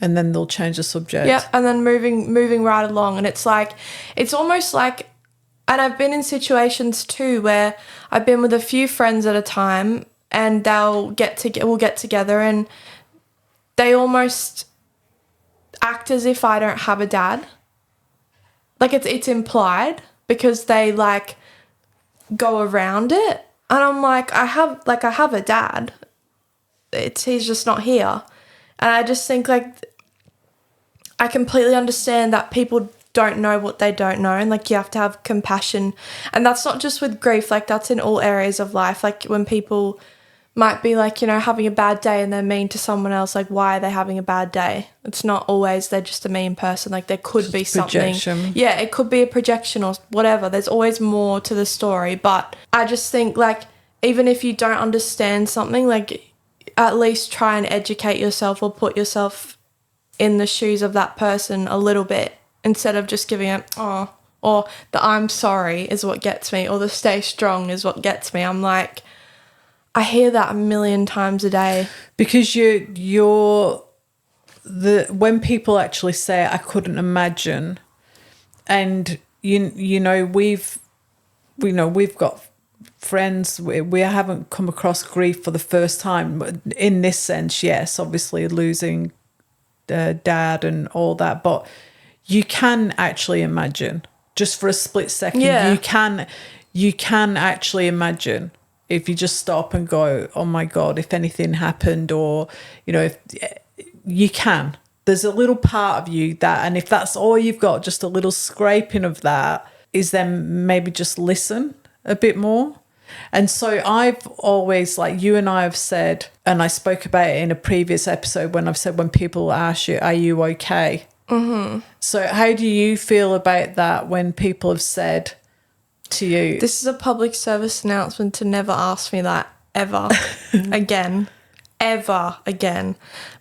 And then they'll change the subject. Yeah, and then moving right along. And it's like, it's almost like, and I've been in situations too where I've been with a few friends at a time, and we'll get together, and they almost act as if I don't have a dad. Like, it's implied, because they like go around it, and I'm like, I have a dad. He's just not here. And I just think, like, I completely understand that people don't know what they don't know, and like, you have to have compassion. And that's not just with grief, like, that's in all areas of life. Like, when people might be like, you know, having a bad day and they're mean to someone else, like, why are they having a bad day? It's not always they're just a mean person. Like, there could be something. Projection. Yeah, it could be a projection or whatever. There's always more to the story. But I just think, like, even if you don't understand something, like at least try and educate yourself or put yourself in the shoes of that person a little bit, instead of just giving it, oh, or the I'm sorry is what gets me, or the stay strong is what gets me. I'm like, I hear that a million times a day. Because when people actually say I couldn't imagine, and you know we've got friends, we haven't come across grief for the first time in this sense. Yes, obviously losing dad and all that, but you can actually imagine just for a split second. Yeah. You can actually imagine if you just stop and go, oh my God, if anything happened, or if you can. There's a little part of you that, and if that's all you've got, just a little scraping of that, is then maybe just listen a bit more. And so I've always, like you and I have said, and I spoke about it in a previous episode when I've said, when people ask you, are you okay? Mm-hmm. So how do you feel about that when people have said to you? This is a public service announcement to never ask me that ever again. Ever again.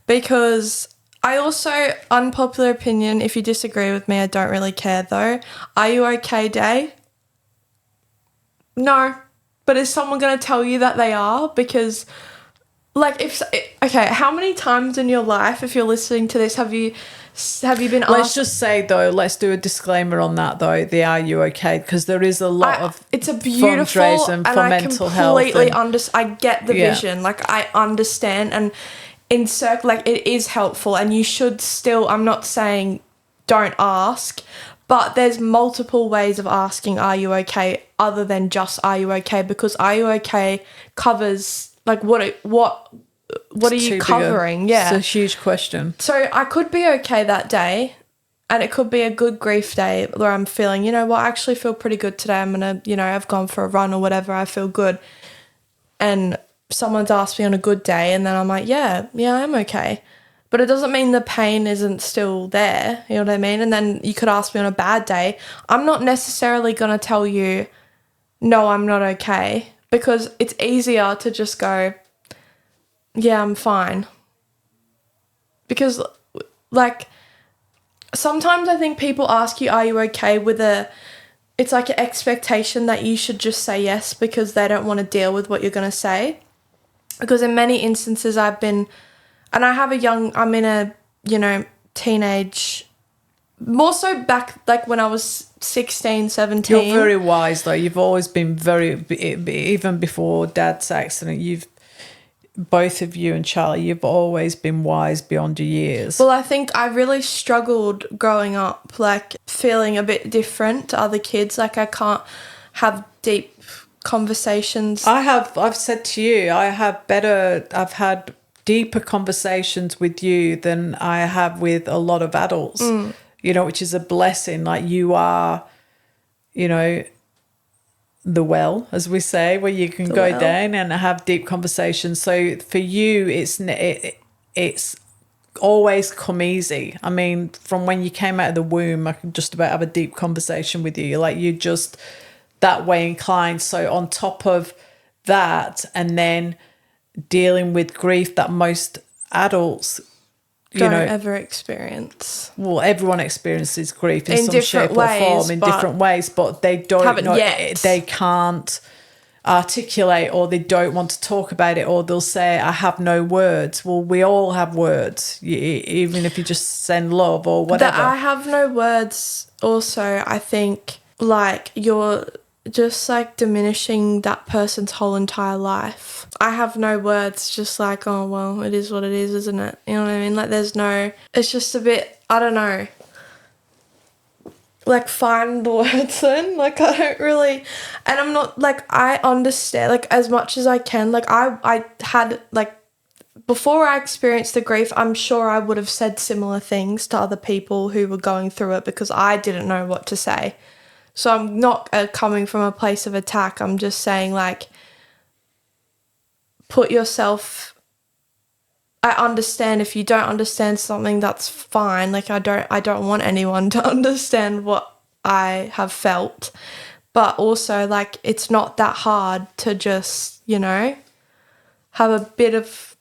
Because I also, unpopular opinion, if you disagree with me, I don't really care though. Are you okay day? No. But is someone going to tell you that they are? Because, like, how many times in your life, if you're listening to this, have you been asked? Let's just say, though, let's do a disclaimer on that, though, the are you okay? Because there is a lot of it's a beautiful fundraising for mental health. I completely understand. I get the vision. Like, I understand. And like, it is helpful. And you should still, I'm not saying don't ask, but there's multiple ways of asking, are you okay, other than just, are you okay? Because are you okay covers, like, what are you covering? Yeah. It's a huge question. So I could be okay that day, and it could be a good grief day where I'm feeling, you know what, I actually feel pretty good today. I'm going to, I've gone for a run or whatever. I feel good. And someone's asked me on a good day, and then I'm like, yeah, I'm okay. But it doesn't mean the pain isn't still there, you know what I mean? And then you could ask me on a bad day. I'm not necessarily going to tell you, no, I'm not okay, because it's easier to just go, yeah, I'm fine. Because, like, sometimes I think people ask you, are you okay, it's like an expectation that you should just say yes because they don't want to deal with what you're going to say. Because in many instances and I'm in a, teenage, more so back, like when I was 16, 17. You're very wise, though. You've always been even before Dad's accident, both of you and Charlie, you've always been wise beyond your years. Well, I think I really struggled growing up, like feeling a bit different to other kids. Like I can't have deep conversations. I've said to you, I've had deeper conversations with you than I have with a lot of adults, which is a blessing. Like you are, the well, as we say, where you can go down and have deep conversations. So for you, it's always come easy. I mean, from when you came out of the womb, I could just about have a deep conversation with you. Like you're just that way inclined. So on top of that, and then dealing with grief that most adults don't ever experience. Well, everyone experiences grief in some shape or form in different ways, but they don't know yet. They can't articulate, or they don't want to talk about it, or they'll say, I have no words. Well, we all have words, even if you just send love or whatever. I have no words also, I think, like, you're just like diminishing that person's whole entire life. I have no words, just like, oh, well, it is what it is, isn't it? You know what I mean? Like, it's just a bit, I don't know, like, find the words then. Like, I don't really, and I'm not, like, I understand, like, as much as I can. Like, I had, like, before I experienced the grief, I'm sure I would have said similar things to other people who were going through it because I didn't know what to say. So I'm not coming from a place of attack. I'm just saying, like, put yourself, I understand if you don't understand something, that's fine. Like, I don't want anyone to understand what I have felt. But also, like, it's not that hard to just you know, have a bit of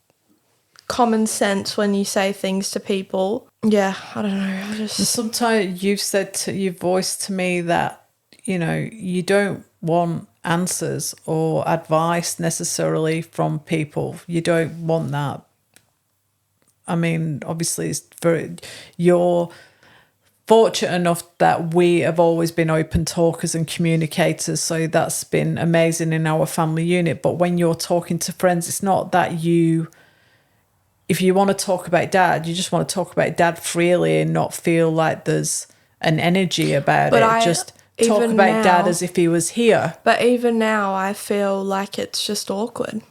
common sense when you say things to people. Yeah, I don't know. And sometimes you've voiced to me that, you know, you don't want answers or advice necessarily from people. You don't want that. I mean, obviously, you're fortunate enough that we have always been open talkers and communicators, so that's been amazing in our family unit. But when you're talking to friends, it's not that if you want to talk about dad, you just want to talk about dad freely and not feel like there's an energy about it. Just talk about dad as if he was here. But even now, I feel like it's just awkward.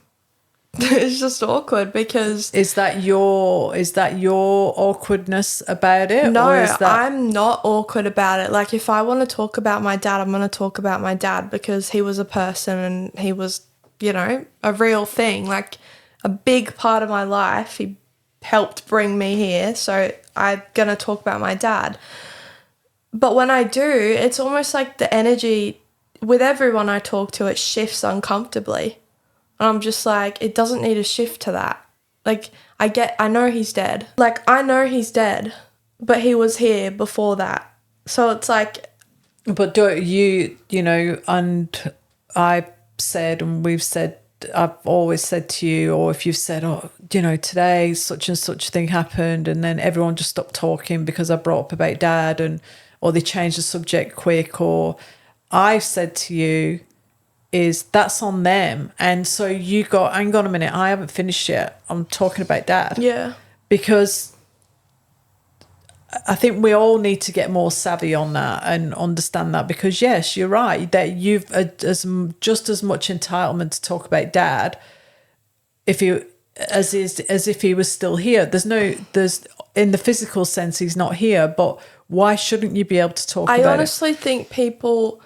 It's just awkward because... Is that your awkwardness about it? No, or is that... I'm not awkward about it. Like, if I want to talk about my dad, I'm going to talk about my dad because he was a person and he was, you know, a real thing. Like, a big part of my life. He helped bring me here. So I'm going to talk about my dad. But when I do, it's almost like the energy with everyone I talk to, it shifts uncomfortably. And I'm just like, it doesn't need a shift to that. Like, I know he's dead. Like, I know he's dead, but he was here before that. So it's like... But don't you know, and I've said, and we've said, I've always said to you, or if you've said, oh, you know, today such and such thing happened, and then everyone just stopped talking because I brought up about dad, or they changed the subject quick, or I've said to you, is that's on them. And so you go, hang on a minute, I haven't finished yet. I'm talking about dad. Yeah. Because I think we all need to get more savvy on that and understand that, because yes, you're right, that you've just as much entitlement to talk about dad as if he was still here. There's in the physical sense he's not here, but why shouldn't you be able to talk about it? I honestly think people,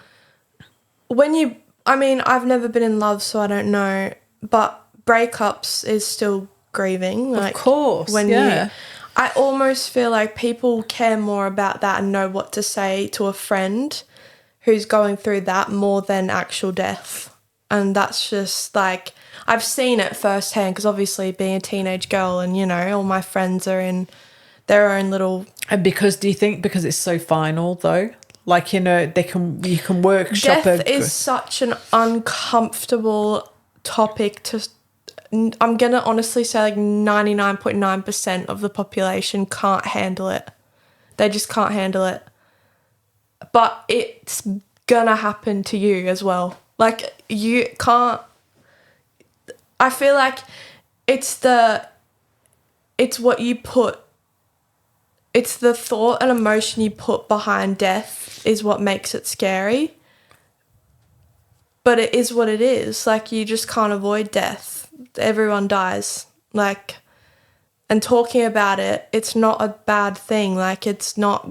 I've never been in love, so I don't know, but breakups is still grieving. Like, of course, I almost feel like people care more about that and know what to say to a friend who's going through that more than actual death. And that's just like, I've seen it firsthand because obviously being a teenage girl and, you know, all my friends are in their own little... And do you think because it's so final though? Like, you know, you can workshop Death is such an uncomfortable topic to... I'm going to honestly say like 99.9% of the population can't handle it. They just can't handle it. But it's going to happen to you as well. Like, you can't... I feel like it's what you put... It's the thought and emotion you put behind death is what makes it scary. But it is what it is. Like, you just can't avoid death. Everyone dies. Like, and talking about it, it's not a bad thing. Like, it's not...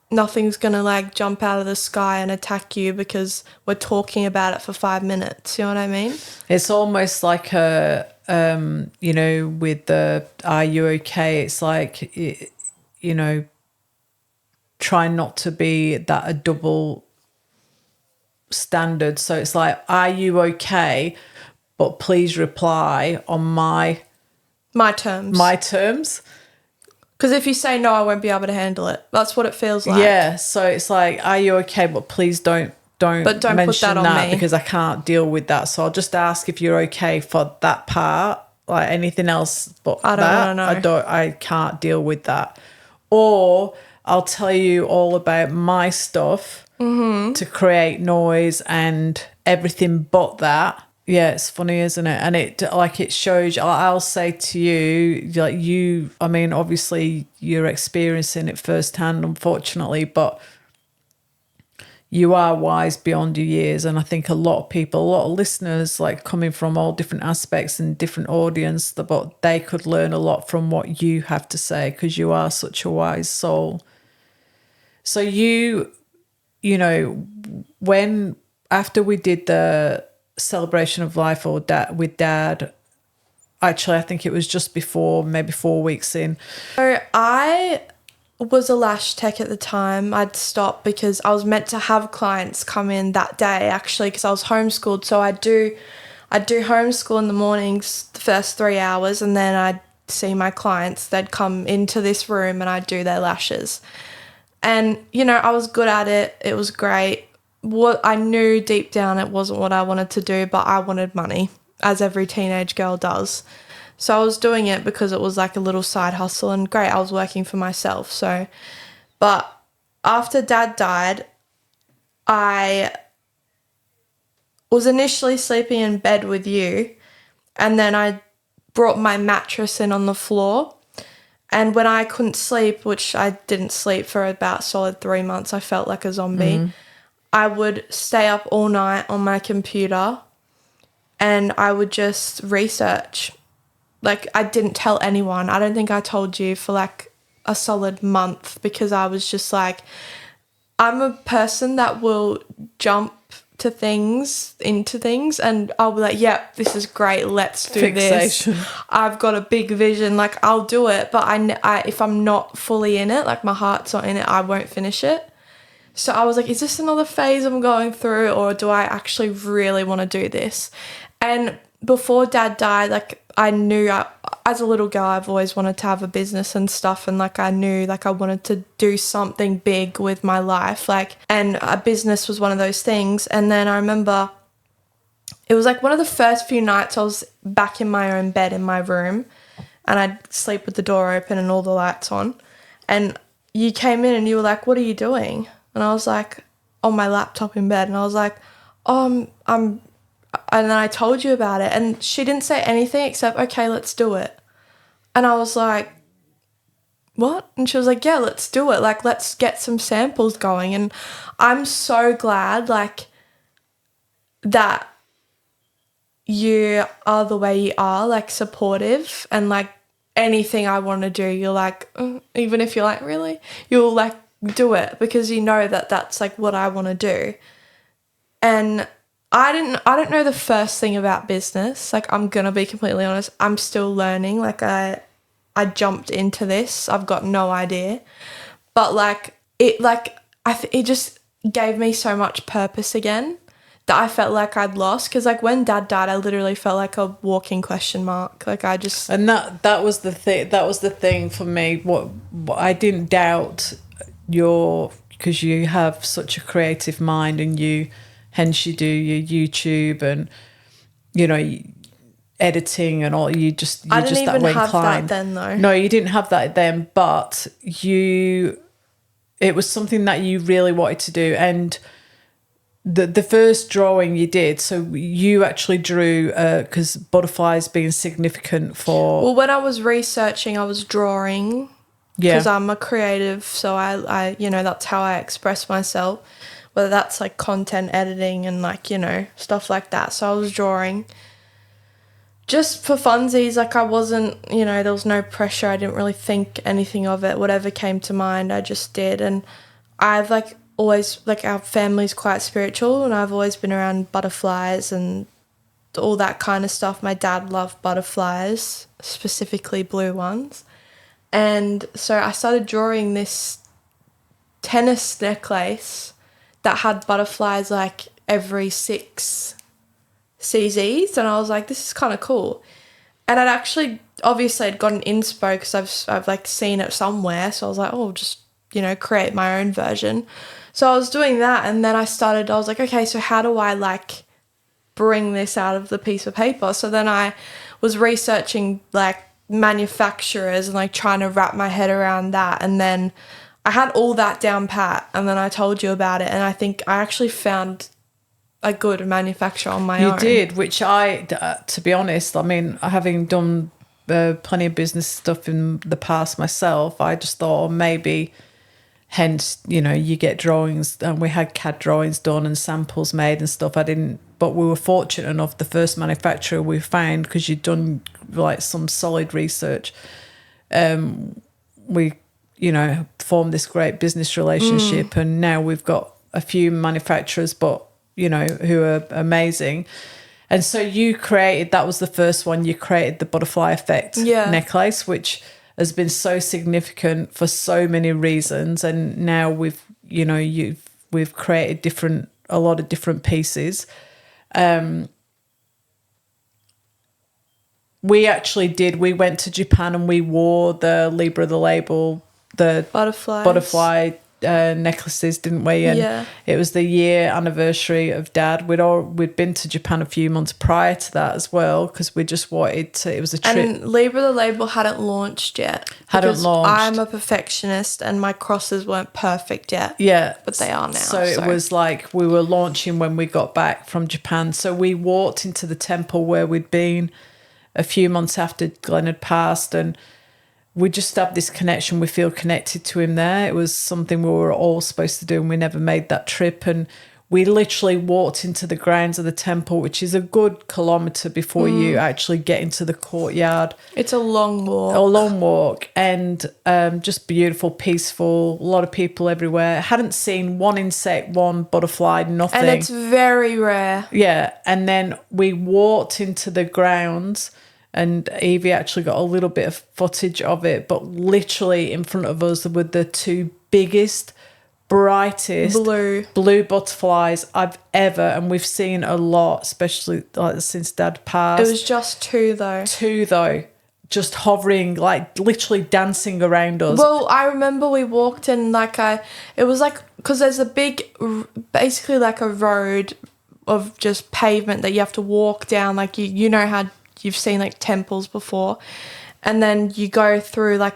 Nothing's going to, like, jump out of the sky and attack you because we're talking about it for 5 minutes. You know what I mean? It's almost like a, you know, with the are you okay? It's like... you know, try not to be that a double standard. So it's like, are you okay? But please reply on my terms. My terms. Because if you say no, I won't be able to handle it. That's what it feels like. Yeah. So it's like, are you okay? But please don't mention put that on me, because I can't deal with that. So I'll just ask if you're okay for that part. Like anything else, but I don't know. I can't deal with that. Or I'll tell you all about my stuff to create noise and everything but that. Yeah, it's funny, isn't it? And it shows, I'll say to you, like I mean, obviously you're experiencing it firsthand, unfortunately, but you are wise beyond your years. And I think a lot of listeners, like coming from all different aspects and different audience, but they could learn a lot from what you have to say because you are such a wise soul. So you know, after we did the celebration of life with dad, actually, I think it was just before, maybe 4 weeks in. So I was a lash tech at the time. I'd stopped because I was meant to have clients come in that day actually because I was homeschooled. So I I'd do homeschool in the mornings, the first 3 hours, and then I'd see my clients. They'd come into this room and I'd do their lashes. And, you know, I was good at it. It was great. What I knew deep down, it wasn't what I wanted to do, but I wanted money, as every teenage girl does. So I was doing it because it was like a little side hustle, and great, I was working for myself. So, but after Dad died, I was initially sleeping in bed with you, and then I brought my mattress in on the floor. And when I couldn't sleep, which I didn't sleep for about solid 3 months, I felt like a zombie. I would stay up all night on my computer and I would just research. Like, I didn't tell anyone. I don't think I told you for like a solid month, because I was just like, I'm a person that will jump to things, into things, and I'll be like, yep, this is great, let's do Fixation. this. I've got a big vision, like I'll do it, but I if I'm not fully in it, like my heart's not in it, I won't finish it. So I was like, is this another phase I'm going through, or do I actually really want to do this? And before Dad died, like I knew as a little girl, I've always wanted to have a business and stuff. And like I knew like I wanted to do something big with my life, like, and a business was one of those things. And then I remember it was like one of the first few nights I was back in my own bed in my room, and I'd sleep with the door open and all the lights on. And you came in and you were like, what are you doing? And I was like, on my laptop in bed. And I was like, I'm and then I told you about it, and she didn't say anything except, okay, let's do it. And I was like, what? And she was like, yeah, let's do it. Like, let's get some samples going. And I'm so glad, like, that you are the way you are, like, supportive, and like anything I want to do, you're like, even if you're like, really? You'll like do it, because you know that that's like what I want to do. And I don't know the first thing about business. Like, I'm going to be completely honest. I'm still learning. Like, I jumped into this. I've got no idea. But, like, it just gave me so much purpose again that I felt like I'd lost. Because, like, when Dad died, I literally felt like a walking question mark. Like, I just... And that was the thing. That was the thing for me. What I didn't doubt because you have such a creative mind, and hence you do your YouTube and, you know, editing and all. You're just that way inclined. I didn't even have that then, though. No, you didn't have that then, but it was something that you really wanted to do. And the first drawing you did, so you actually drew, because butterflies being significant for... Well, when I was researching, I was drawing, because I'm a creative, so I you know, that's how I express myself, whether that's like content editing and like, you know, stuff like that. So I was drawing just for funsies. Like, I wasn't, you know, there was no pressure. I didn't really think anything of it. Whatever came to mind, I just did. And I've like always, like, our family's quite spiritual, and I've always been around butterflies and all that kind of stuff. My dad loved butterflies, specifically blue ones. And so I started drawing this tennis necklace that had butterflies like every 6 CZs, and I was like, this is kind of cool. And I'd actually, obviously I'd got an inspo because I've like seen it somewhere, so I was like, oh, just, you know, create my own version. So I was doing that, and then I was like, okay, so how do I like bring this out of the piece of paper? So then I was researching like manufacturers and like trying to wrap my head around that, and then I had all that down pat, and then I told you about it, and I think I actually found a good manufacturer on my own. You did, which to be honest, I mean, having done plenty of business stuff in the past myself, I just thought, maybe, hence, you know, you get drawings, and we had CAD drawings done and samples made and stuff. But we were fortunate enough, the first manufacturer we found, because you'd done like some solid research, we, you know, formed this great business relationship, and now we've got a few manufacturers, but, you know, who are amazing. And so that was the first one, you created the butterfly effect necklace, which has been so significant for so many reasons. And now we've created a lot of different pieces. we actually did. We went to Japan and we wore the Libra the Label, the butterfly necklaces, didn't we? And it was the year anniversary of Dad. We'd been to Japan a few months prior to that as well, because we just wanted to. It was a trip. And Libra the Label hadn't launched yet. I'm a perfectionist, and my crosses weren't perfect yet. Yeah, but they are now. So it was like we were launching when we got back from Japan. So we walked into the temple where we'd been a few months after Glenn had passed, and we just have this connection. We feel connected to him there. It was something we were all supposed to do, and we never made that trip. And we literally walked into the grounds of the temple, which is a good kilometre before you actually get into the courtyard. It's a long walk. And just beautiful, peaceful, a lot of people everywhere. Hadn't seen one insect, one butterfly, nothing. And it's very rare. Yeah, and then we walked into the grounds, and Evie actually got a little bit of footage of it, but literally in front of us were the two biggest, brightest blue butterflies I've ever, and we've seen a lot, especially like since Dad passed. It was just two though, just hovering, like literally dancing around us. Well, I remember we walked in it was like, because there's a big, basically like a road of just pavement that you have to walk down, like you know how you've seen like temples before, and then you go through like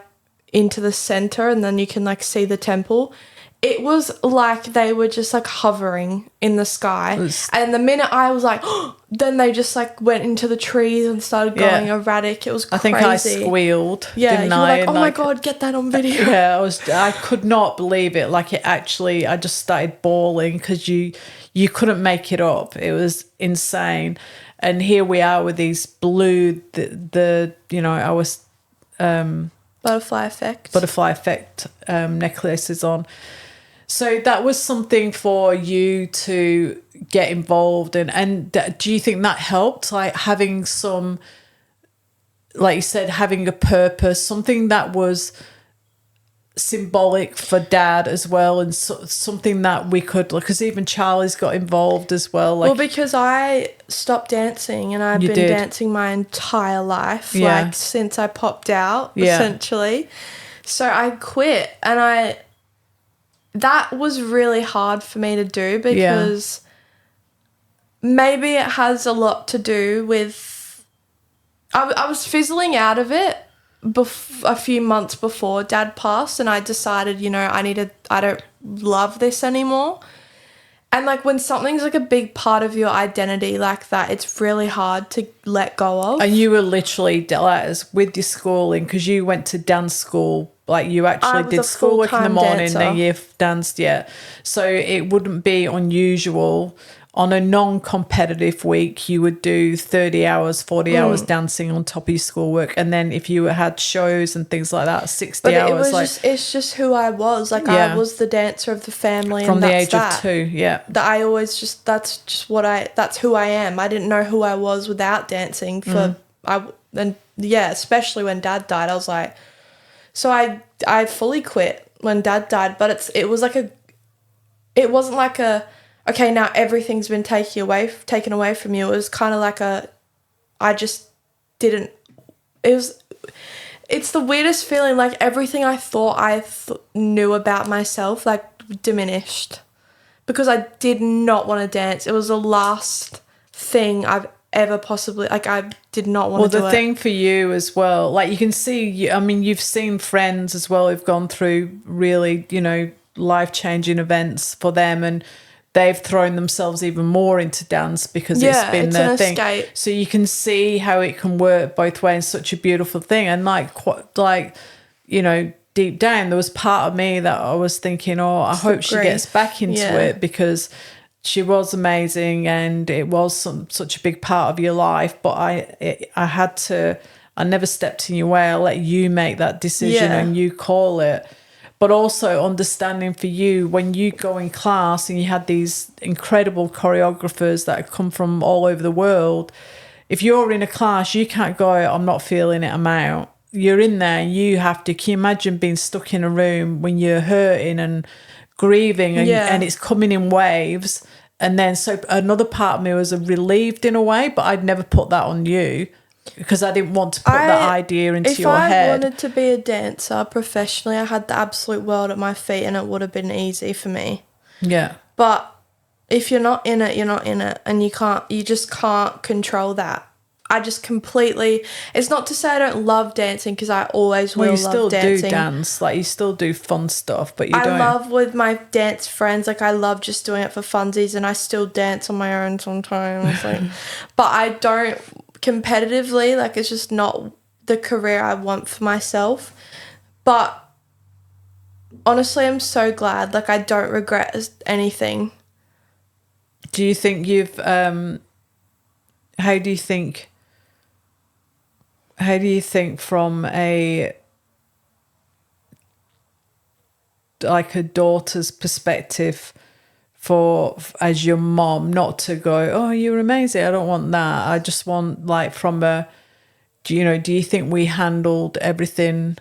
into the center, and then you can like see the temple. It was like they were just like hovering in the sky, and the minute I was like, then they just like went into the trees and started going erratic. It was crazy. I think I squealed. Yeah, didn't you were I? like, oh my God, get that on video. Yeah, I could not believe it. Like it actually, I just started bawling because you couldn't make it up. It was insane. And here we are with these blue, our butterfly effect necklaces on. So that was something for you to get involved in. And do you think that helped? Like having some, like you said, having a purpose, something that was symbolic for Dad as well, and something that we could, because even Charlie's got involved as well. Well, because I stopped dancing, and I've been dancing my entire life, like since I popped out, essentially. So I quit, and that was really hard for me to do, because maybe it has a lot to do with I was fizzling out of it a few months before Dad passed, and I decided, I don't love this anymore. And like when something's like a big part of your identity like that, it's really hard to let go of. And you were literally with your schooling, because you went to dance school, like you actually did schoolwork in the morning, then you danced, so it wouldn't be unusual. On a non-competitive week, you would do 30 hours, 40 hours dancing on top of your schoolwork. And then if you had shows and things like that, 60 hours. It's just who I was. Like I was the dancer of the family. From the age of 2, That I always that's who I am. I didn't know who I was without dancing especially when Dad died. I was like, so I fully quit when Dad died, but it wasn't like okay, now everything's been taken away from you. It was kind of like I just didn't. It's the weirdest feeling. Like everything I thought I knew about myself, like diminished, because I did not want to dance. It was the last thing I've ever possibly, like I did not want to do it. Well, the thing for you as well, like you can see, you've seen friends as well who've gone through really, life-changing events for them, and they've thrown themselves even more into dance because it's been their thing. Escape. So you can see how it can work both ways. Such a beautiful thing. And deep down, there was part of me that I was thinking, I hope she gets back into it, because she was amazing and it was such a big part of your life. But I never stepped in your way. I let you make that decision and you call it. But also understanding for you, when you go in class and you had these incredible choreographers that come from all over the world, if you're in a class, you can't go, I'm not feeling it, I'm out. You're in there, you have to. Can you imagine being stuck in a room when you're hurting and grieving and it's coming in waves? And then so another part of me was relieved in a way, but I'd never put that on you. Because I didn't want to put that idea into your If I head. wanted to be a dancer professionally, I had the absolute world at my feet and it would have been easy for me. Yeah. But if you're not in it, you're not in it, and you just can't control that. I just completely, it's not to say I don't love dancing, because I always will love dancing. You still do dance, like you still do fun stuff, but you don't. I love with my dance friends, like I love just doing it for funsies, and I still dance on my own sometimes. Like, but I don't competitively, like it's just not the career I want for myself. But honestly, I'm so glad, like I don't regret anything. Do you think you've, how do you think from a daughter's perspective as your mom, not to go, oh, you're amazing, I don't want that, I just want, like, from a, do you think we handled everything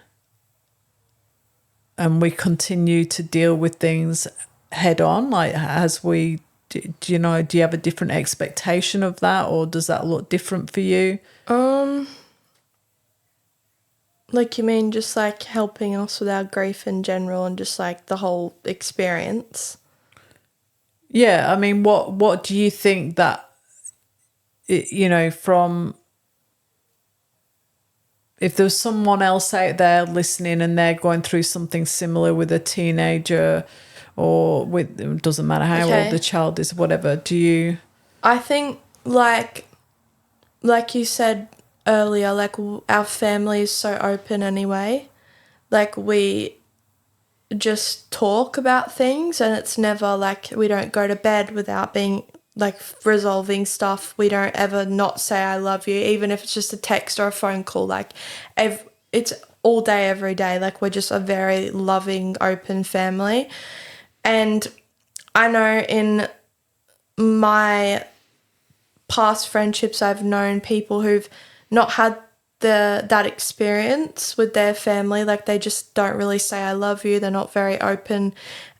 and we continue to deal with things head on, like as we do you have a different expectation of that, or does that look different for you? Like, you mean just like helping us with our grief in general and just like the whole experience? Yeah, I mean, what do you think that, from, if there's someone else out there listening and they're going through something similar with a teenager, or with, it doesn't matter how old the child is, whatever, do you? I think like you said earlier, like our family is so open anyway. Like we just talk about things, and it's never like we don't go to bed without being like resolving stuff. We don't ever not say I love you, even if it's just a text or a phone call. Like it's all day, every day. Like we're just a very loving, open family. And I know in my past friendships, I've known people who've not had that experience with their family. Like they just don't really say I love you. They're not very open.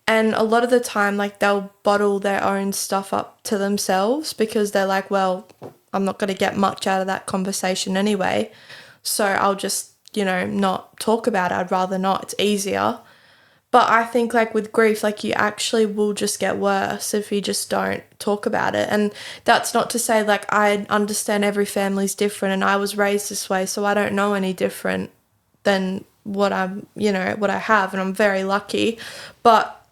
And a lot of the time, like they'll bottle their own stuff up to themselves, because they're like, well, I'm not going to get much out of that conversation anyway, so I'll just, not talk about it. I'd rather not. It's easier. But I think like with grief, like you actually will just get worse if you just don't talk about it. And that's not to say, like, I understand every family's different and I was raised this way, so I don't know any different than what what I have, and I'm very lucky. But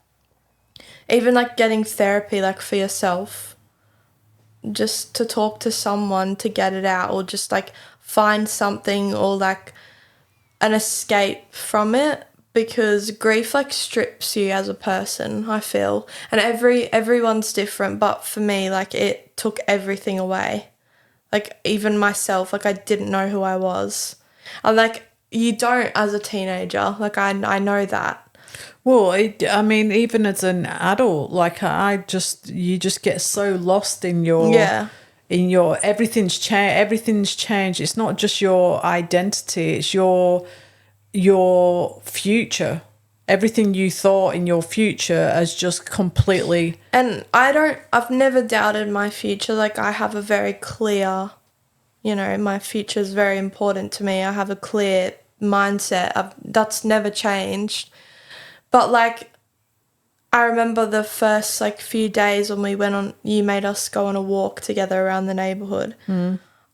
even like getting therapy, like for yourself, just to talk to someone to get it out, or just like find something, or like an escape from it, because grief like strips you as a person, I feel. And everyone's different, but for me, like it took everything away. Like even myself, like I didn't know who I was. And like you don't as a teenager, like I know that. Well, I mean, even as an adult, like you just get so lost in your everything's changed. It's not just your identity, it's your future. Everything you thought in your future has just completely. And I've never doubted my future. Like I have a very clear, my future is very important to me. I have a clear mindset. That's never changed. But like, I remember the first like few days when you made us go on a walk together around the neighborhood.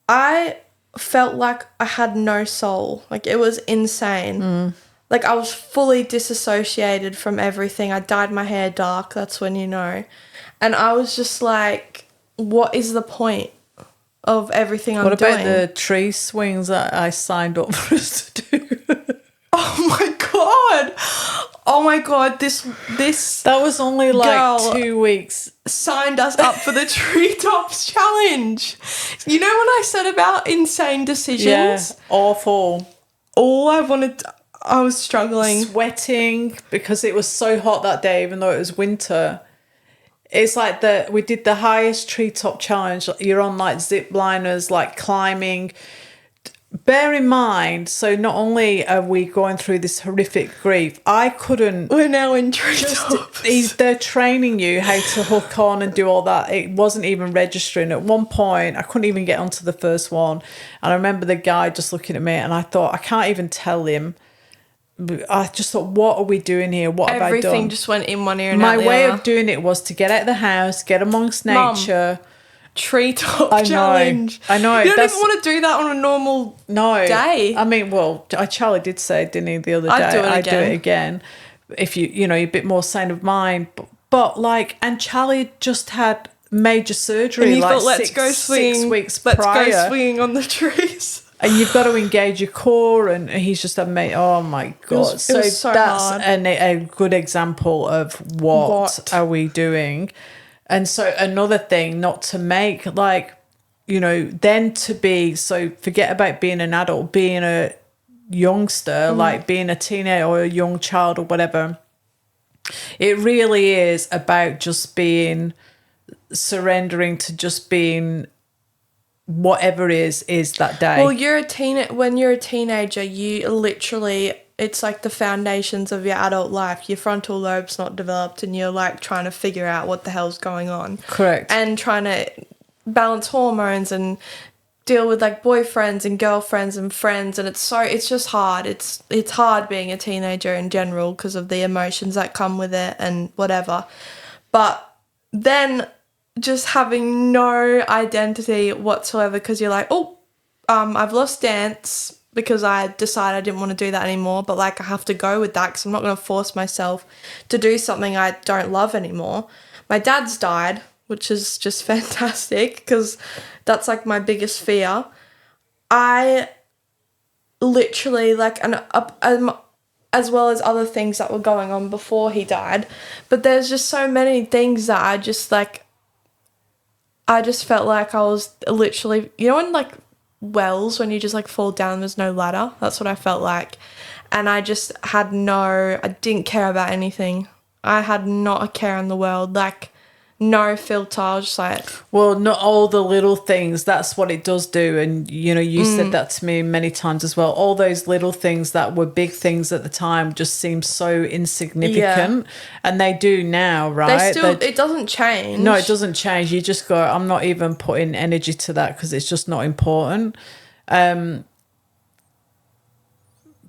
I felt like I had no soul. Like it was insane. Like I was fully disassociated from everything. I dyed my hair dark. That's when And I was just like, what is the point of everything I'm doing? What about the tree swings that I signed up for us to do? Oh my god, this that was only like 2 weeks. Signed us up for the treetops challenge. You know what I said about insane decisions? Yeah, awful. I was struggling. Sweating because it was so hot that day, even though it was winter. It's like we did the highest treetop challenge. You're on like zip liners, like climbing. bear in mind, so not only are we going through this horrific grief, I couldn't. We're now in trade. They're training you how to hook on and do all that. It wasn't even registering. At one point, I couldn't even get onto the first one. And I remember the guy just looking at me and I thought, I can't even tell him. I just thought, what are we doing here? What have I done? Everything just went in one ear and My out the way other. of doing it was to get out of the house, get amongst nature. Treetop challenge. I know. You don't even want to do that on a normal day. I mean, well, Charlie did say, didn't he, the other day? I'd do it again. If you're a bit more sane of mind. But like, and Charlie just had major surgery. And you like thought, let's go swinging. 6 weeks Let's prior. go swinging on the trees. And you've got to engage your core, and he's just amazing. Oh my God! It was so that's hard. a good example of what are we doing. And so another thing, not to make then to be, so forget about being an adult, being a youngster, like being a teenager or a young child or whatever. It really is about just surrendering to just being whatever is that day. Well, when you're a teenager, you literally, it's like the foundations of your adult life. Your frontal lobe's not developed and you're like trying to figure out what the hell's going on. Correct. And trying to balance hormones and deal with like boyfriends and girlfriends and friends, and it's just hard. It's hard being a teenager in general because of the emotions that come with it and whatever. But then just having no identity whatsoever because you're like, I've lost dance because I decided I didn't want to do that anymore, but like I have to go with that because I'm not going to force myself to do something I don't love anymore. My dad's died, which is just fantastic because that's like my biggest fear. I literally as well as other things that were going on before he died, but there's just so many things that I just felt like I was literally, in like wells when you just like fall down, there's no ladder. That's what I felt like. And I just I didn't care about anything. I had not a care in the world, like no filter. I was just like... Well, not all the little things, that's what it does do. And, you said that to me many times as well. All those little things that were big things at the time just seem so insignificant. Yeah. And they do now, right? It doesn't change. No, it doesn't change. You just go, I'm not even putting energy to that because it's just not important.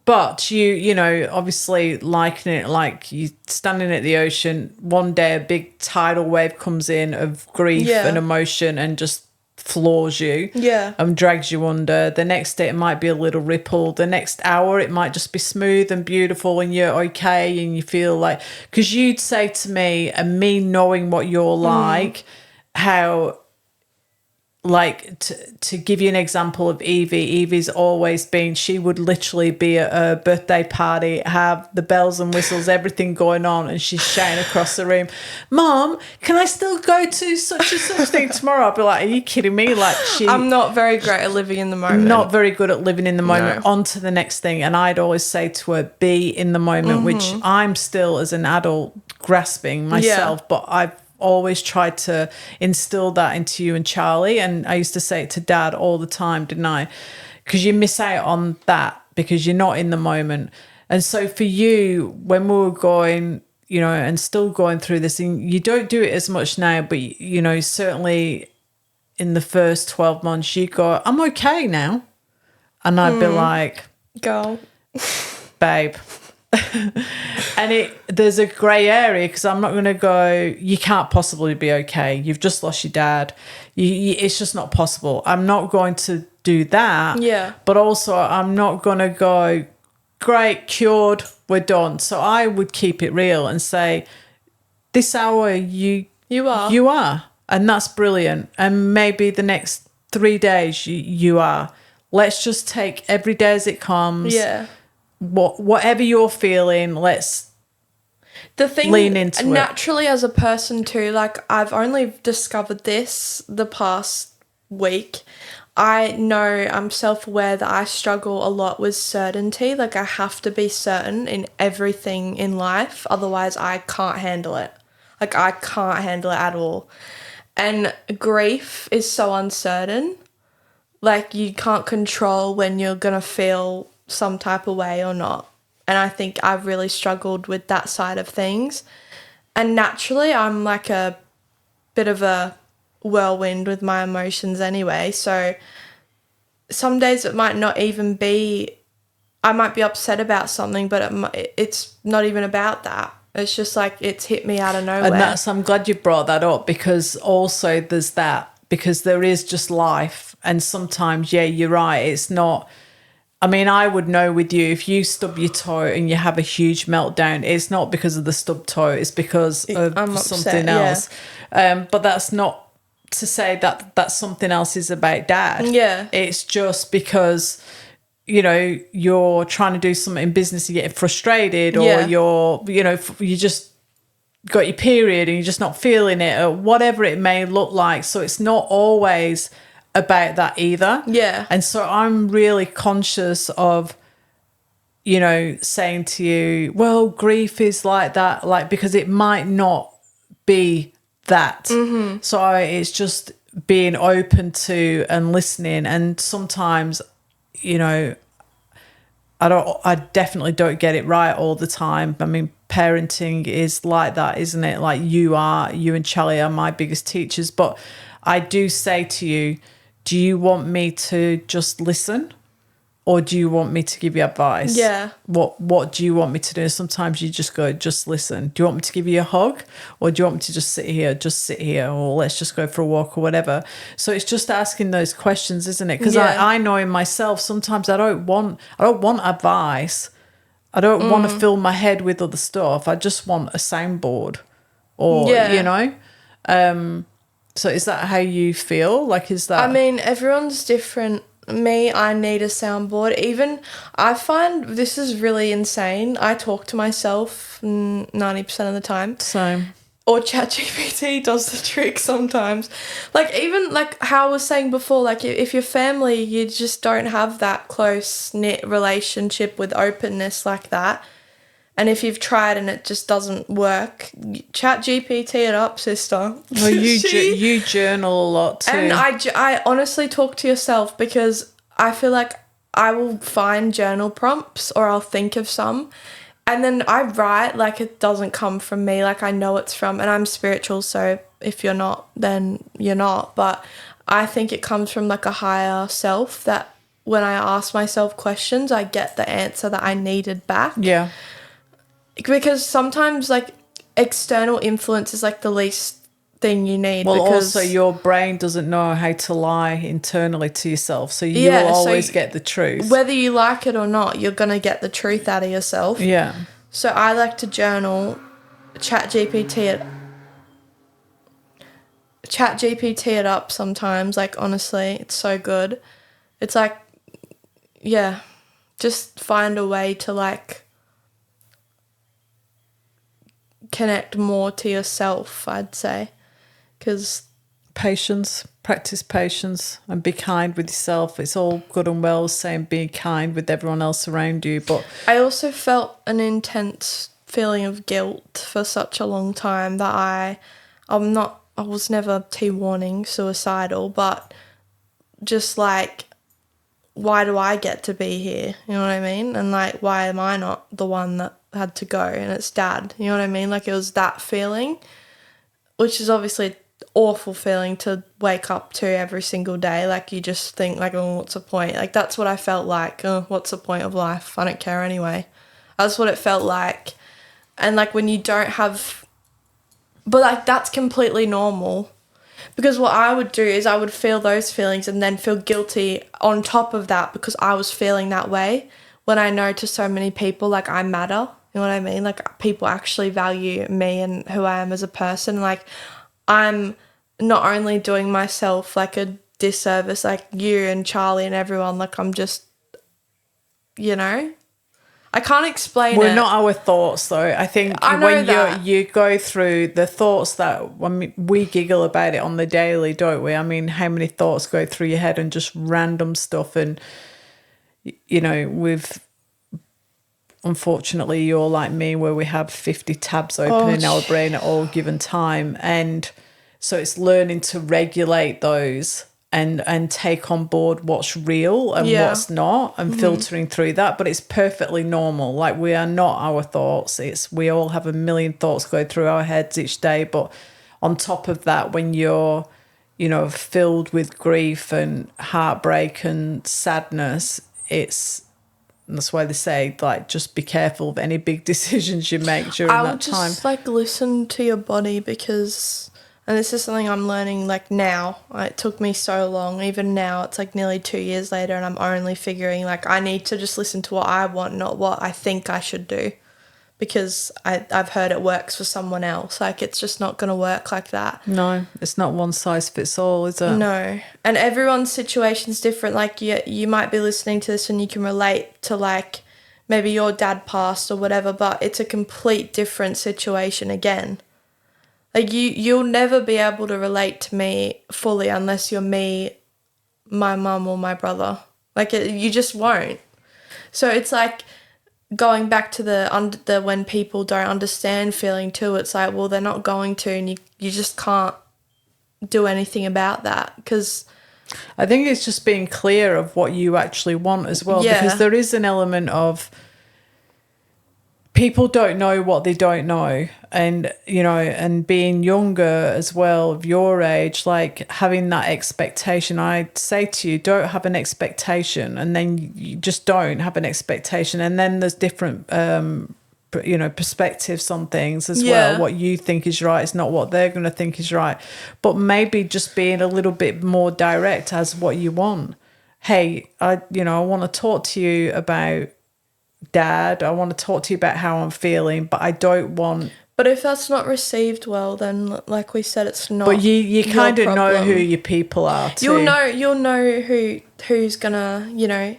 But you obviously liking it, like you standing at the ocean, one day a big tidal wave comes in of grief and emotion and just floors you and drags you under. The next day it might be a little ripple. The next hour it might just be smooth and beautiful and you're okay and you feel like, because you'd say to me, and me knowing what you're like, how... Like, to give you an example of Evie's always been, she would literally be at a birthday party, have the bells and whistles, everything going on, and she's shouting across the room, Mom, can I still go to such and such thing tomorrow? I'll be like, are you kidding me? Like, I'm not very great at living in the moment. Not very good at living in the moment. No. On to the next thing. And I'd always say to her, be in the moment, which I'm still, as an adult, grasping myself, but I've always tried to instill that into you and Charlie, and I used to say it to Dad all the time, didn't I? Because you miss out on that because you're not in the moment. And so for you, when we were going, and still going through this, and you don't do it as much now, but certainly in the first 12 months you go, I'm okay now, and I'd be like, go babe. And there's a grey area because I'm not going to go, you can't possibly be okay, you've just lost your dad, it's just not possible. I'm not going to do that, but also I'm not going to go, great, cured, we're done. So I would keep it real and say, this hour you are, and that's brilliant, and maybe the next 3 days you are. Let's just take every day as it comes. Whatever you're feeling, let's lean into it. Naturally, as a person too, like I've only discovered this the past week. I know I'm self-aware that I struggle a lot with certainty. Like I have to be certain in everything in life, otherwise I can't handle it. Like I can't handle it at all. And grief is so uncertain. like you can't control when you're going to feel some type of way or not. And I think I've really struggled with that side of things. And naturally, I'm like a bit of a whirlwind with my emotions anyway. So some days it might not even be, I might be upset about something, but it's not even about that. It's just like it's hit me out of nowhere. And I'm glad you brought that up, because also there's that, because there is just life. And sometimes, yeah, you're right. It's not, I mean, I would know with you, if you stub your toe and you have a huge meltdown, it's not because of the stubbed toe, it's because of something else. Yeah. But that's not to say that something else is about Dad. Yeah. It's just because, you know, you're trying to do something in business, you're getting frustrated, or you just got your period and you're just not feeling it, or whatever it may look like. So it's not always about that either. Yeah. And so I'm really conscious of, you know, saying to you, well, grief is like that, like, because it might not be that. Mm-hmm. So it's just being open to and listening. And sometimes, you know, I definitely don't get it right all the time. I mean, parenting is like that, isn't it? Like you and Charlie are my biggest teachers. But I do say to you, do you want me to just listen, or do you want me to give you advice? Yeah. What do you want me to do? Sometimes you just go, just listen. Do you want me to give you a hug, or do you want me to just sit here, or let's just go for a walk or whatever? So it's just asking those questions, isn't it? Because I know in myself, sometimes I don't want advice. I don't want to fill my head with other stuff. I just want a soundboard, or, you know. So is that how you feel? Like, is that... I mean, everyone's different. Me, I need a soundboard. Even, I find this is really insane. I talk to myself 90% of the time. Same. Or ChatGPT does the trick sometimes. Like, even, like, how I was saying before, like, if your family, you just don't have that close-knit relationship with openness like that, and if you've tried and it just doesn't work, ChatGPT it up, sister. Well, you journal a lot too. And I honestly talk to yourself, because I feel like I will find journal prompts, or I'll think of some, and then I write like it doesn't come from me, like I know it's from, and I'm spiritual, so if you're not, then you're not. But I think it comes from like a higher self, that when I ask myself questions, I get the answer that I needed back. Yeah. Because sometimes, like, external influence is, like, the least thing you need. Well, because also your brain doesn't know how to lie internally to yourself, so you will always get the truth. Whether you like it or not, you're going to get the truth out of yourself. Yeah. So I like to journal, ChatGPT it up sometimes. Like, honestly, it's so good. It's like, yeah, just find a way to, like, connect more to yourself, I'd say, because practice patience and be kind with yourself. It's all good and well saying being kind with everyone else around you, but I also felt an intense feeling of guilt for such a long time that I was never T-warning suicidal, but just like, why do I get to be here? You know what I mean? And like, why am I not the one that had to go, and it's Dad? You know what I mean? Like, it was that feeling, which is obviously an awful feeling to wake up to every single day. Like, you just think like, oh, what's the point? Like, that's what I felt like. Oh, what's the point of life? I don't care anyway. That's what it felt like. And like, when you don't have, but like, that's completely normal. Because what I would do is I would feel those feelings and then feel guilty on top of that, because I was feeling that way, when I know to so many people, like, I matter. You know what I mean? Like, people actually value me and who I am as a person. Like, I'm not only doing myself like a disservice, like you and Charlie and everyone, like, I'm just, you know, I can't explain we're it. not our thoughts though. I think when you go through the thoughts that, I mean, we giggle about it on the daily, don't we? I mean, how many thoughts go through your head, and just random stuff. And, you know, unfortunately, you're like me, where we have 50 tabs open in our brain at all given time. And so it's learning to regulate those and take on board what's real and what's not, and filtering through that. But it's perfectly normal. Like, we are not our thoughts. We all have a million thoughts go through our heads each day. But on top of that, when you're, you know, filled with grief and heartbreak and sadness, that's why they say, like, just be careful of any big decisions you make during that time. I would just, like, listen to your body, because, and this is something I'm learning, like, now. It took me so long. Even now, it's, like, nearly 2 years later, and I'm only figuring, like, I need to just listen to what I want, not what I think I should do. Because I've heard it works for someone else. Like, it's just not going to work like that. No, it's not one size fits all, is it? No. And everyone's situation's different. Like, you might be listening to this and you can relate to, like, maybe your dad passed or whatever, but it's a complete different situation again. Like, you'll never be able to relate to me fully unless you're me, my mum, or my brother. Like, you just won't. So it's like, going back to the when people don't understand feeling too, it's like, well, they're not going to, and you just can't do anything about that. Because I think it's just being clear of what you actually want as well, because there is an element of people don't know what they don't know, and, you know, and being younger as well, of your age, like, having that expectation. I say to you, don't have an expectation, and then you just don't have an expectation, and then there's different you know, perspectives on things as well. What you think is right is not what they're going to think is right. But maybe just being a little bit more direct as what you want. Hey, I want to talk to you about Dad. I want to talk to you about how I'm feeling, but I don't want. But if that's not received well, then, like we said, it's not. But you kind of know who your people are too. You'll know who's gonna, you know.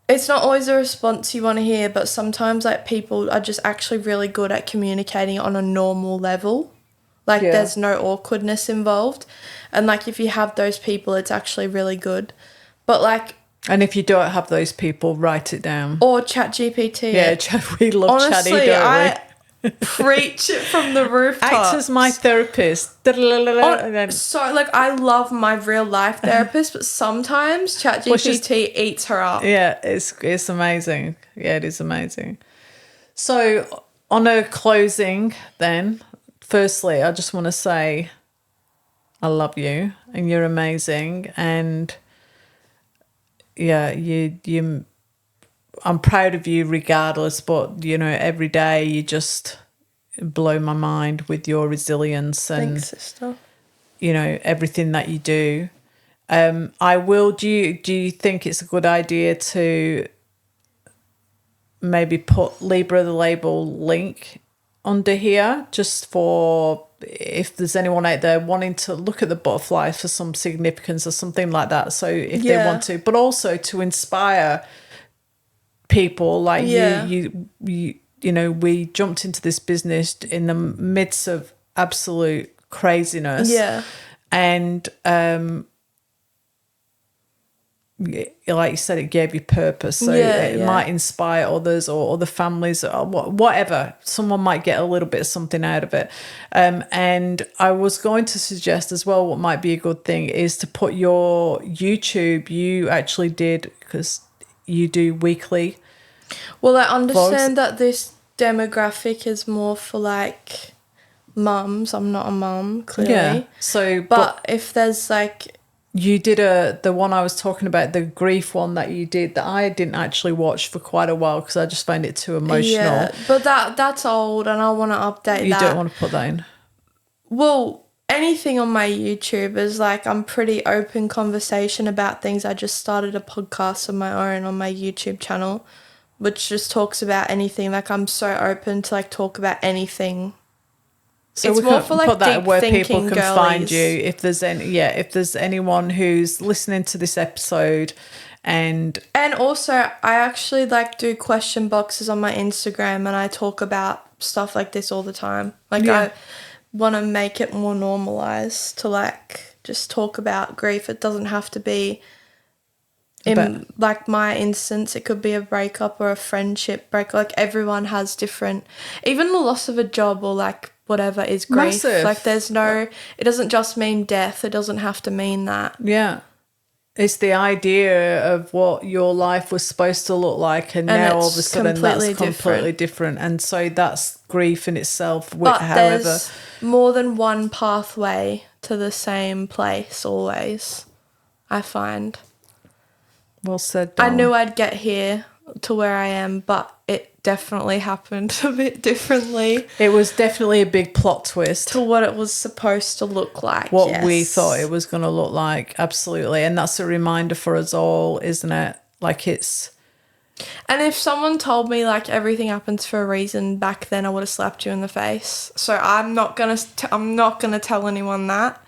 It's not always a response you want to hear, but sometimes, like, people are just actually really good at communicating on a normal level. Like, there's no awkwardness involved. And, like, if you have those people, it's actually really good. But, like... And if you don't have those people, write it down. Or ChatGPT. Yeah, we love Honestly, Chatty, don't we? Preach it from the rooftops. Act as my therapist. So, like, I love my real life therapist, but sometimes ChatGPT eats her up. Yeah, it's amazing. Yeah, it is amazing. So, on a closing then, firstly, I just want to say I love you and you're amazing, and yeah, I'm proud of you regardless, but, you know, every day you just blow my mind with your resilience and, thanks, sister, you know, everything that you do. Do you think it's a good idea to maybe put Libra the Label link under here, just for if there's anyone out there wanting to look at the butterflies for some significance or something like that, so if they want to, but also to inspire people like you know, we jumped into this business in the midst of absolute craziness, and like you said, it gave you purpose, so it might inspire others or other families or whatever. Someone might get a little bit of something out of it, and I was going to suggest as well, what might be a good thing is to put your YouTube. You actually did, because you do weekly. Well, I understand that this demographic is more for, like, mums. I'm not a mum, clearly. Yeah. So, but if there's, like, you did the one I was talking about, the grief one that you did, that I didn't actually watch for quite a while because I just found it too emotional. Yeah, but that's old, and I want to update that. You don't want to put that in? Well, anything on my YouTube is, like, I'm pretty open conversation about things. I just started a podcast of my own on my YouTube channel, which just talks about anything. Like, I'm so open to, like, talk about anything. So it's more for, like, put that deep where thinking people can girlies. find you. If there's anyone who's listening to this episode, and also I actually, like, do question boxes on my Instagram, and I talk about stuff like this all the time. Like, I want to make it more normalized to, like, just talk about grief. It doesn't have to be like my instance, it could be a breakup or a friendship break. Like, everyone has different, even the loss of a job or, like, whatever is grief. Massive. Like, there's no, it doesn't just mean death. It doesn't have to mean that. Yeah. It's the idea of what your life was supposed to look like, and now all of a sudden that's completely different. And so that's grief in itself. But however, there's more than one pathway to the same place always, I find. Well said, darling. I knew I'd get here to where I am, but it definitely happened a bit differently. It was definitely a big plot twist to what it was supposed to look like. What we thought it was going to look like, absolutely. And that's a reminder for us all, isn't it? Like it's... And if someone told me like everything happens for a reason back then, I would have slapped you in the face. So I'm not gonna tell anyone that.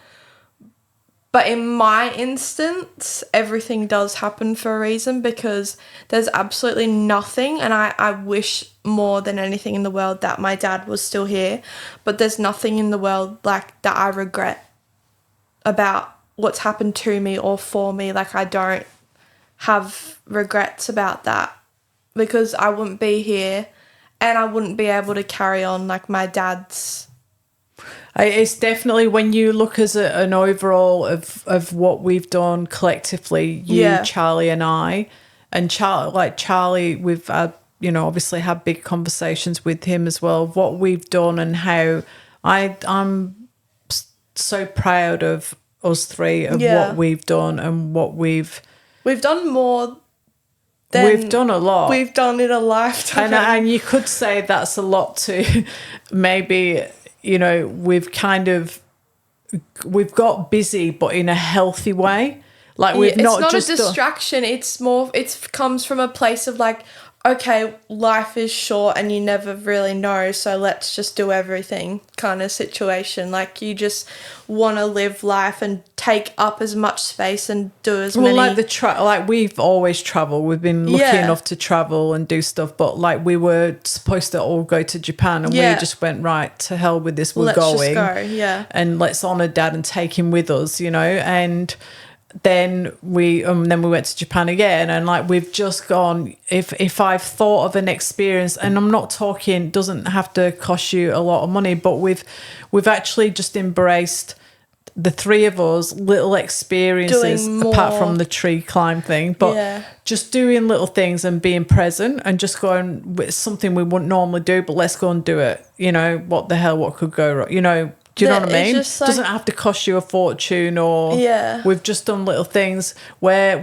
But in my instance, everything does happen for a reason, because there's absolutely nothing, and I wish more than anything in the world that my dad was still here, but there's nothing in the world like that I regret about what's happened to me or for me. Like, I don't have regrets about that, because I wouldn't be here and I wouldn't be able to carry on like my dad's. It's definitely, when you look as an overall of what we've done collectively, you, Charlie and I, and Charlie, we've had, obviously had big conversations with him as well, of what we've done and how I'm so proud of us three, of what we've done and what we've done more than we've done a lot. We've done in a lifetime. And you could say that's a lot to maybe... we've got busy, but in a healthy way. Like, we've it's not just a distraction. It's more, it comes from a place of like, okay, life is short and you never really know, so let's just do everything kind of situation. Like, you just want to live life and take up as much space and do as many. Like we've always travelled. We've been lucky enough to travel and do stuff, but like we were supposed to all go to Japan, and we just went, right, to hell with this, we're going. Let's just go, and let's honour Dad and take him with us, and then we went to Japan again, and like we've just gone, if I've thought of an experience, and I'm not talking, doesn't have to cost you a lot of money, but we've actually just embraced, the three of us, little experiences apart from the tree climb thing, but just doing little things and being present and just going with something we wouldn't normally do, but let's go and do it. What the hell, what could go wrong, do you know what I mean? Like, it doesn't have to cost you a fortune, or we've just done little things where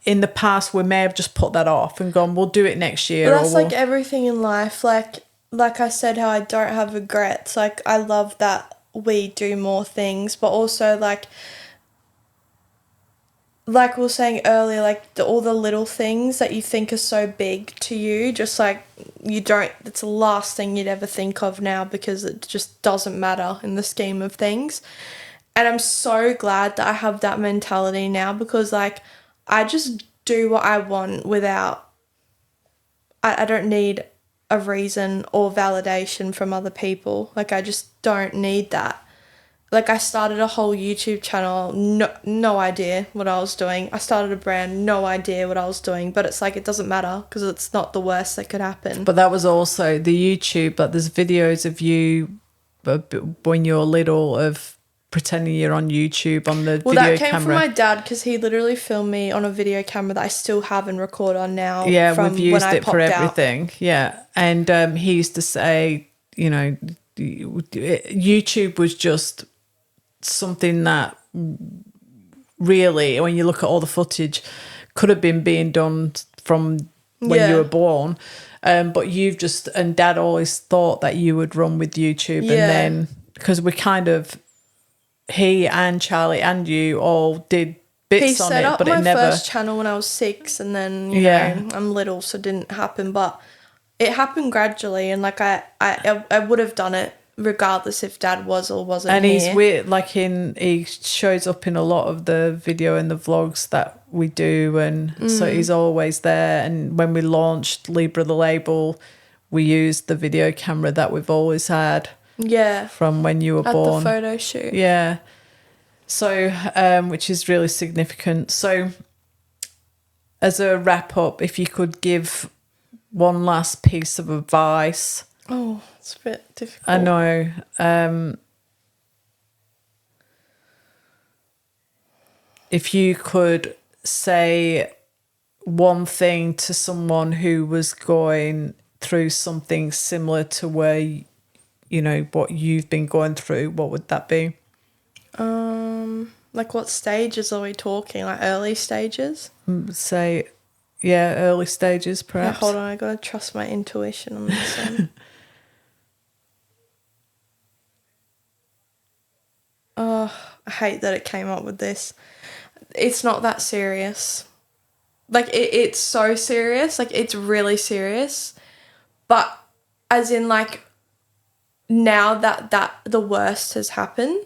in the past we may have just put that off and gone, we'll do it next year. But that's like everything in life. Like I said, how I don't have regrets. Like, I love that we do more things, but also like we were saying earlier, like all the little things that you think are so big to you, just like it's the last thing you'd ever think of now, because it just doesn't matter in the scheme of things. And I'm so glad that I have that mentality now, because like I just do what I want without, I don't need a reason or validation from other people. Like, I just don't need that. Like, I started a whole YouTube channel, no idea what I was doing. I started a brand, no idea what I was doing. But it's like, it doesn't matter, because it's not the worst that could happen. But that was also the YouTube, but there's videos of you when you're little, of pretending you're on YouTube on the video camera. Well, that came from my dad, because he literally filmed me on a video camera that I still have and record on now. Yeah, we've used it for everything. Yeah. And he used to say, YouTube was just something that really, when you look at all the footage, could have been being done from when you were born, but you've just, and Dad always thought that you would run with YouTube, and then because we kind of, he and Charlie and you all did bits on it, but it never. He set up my first channel when I was 6, and then you know, I'm little, so it didn't happen, but it happened gradually, and like I would have done it regardless if Dad was or wasn't and here. He's weird, like he shows up in a lot of the video and the vlogs that we do, and so he's always there. And when we launched Libra the label, we used the video camera that we've always had from when you were born, at the photo shoot. So which is really significant. So as a wrap up, if you could give one last piece of advice. Oh, it's a bit difficult. I know. If you could say one thing to someone who was going through something similar to where, you know, what you've been going through, what would that be? Like what stages are we talking? Like early stages? Say, yeah, early stages perhaps. Hold on, I gotta trust my intuition on this one. Oh, I hate that it came up with this. It's not that serious. Like, it's so serious. Like, it's really serious. But as in, like, now that the worst has happened,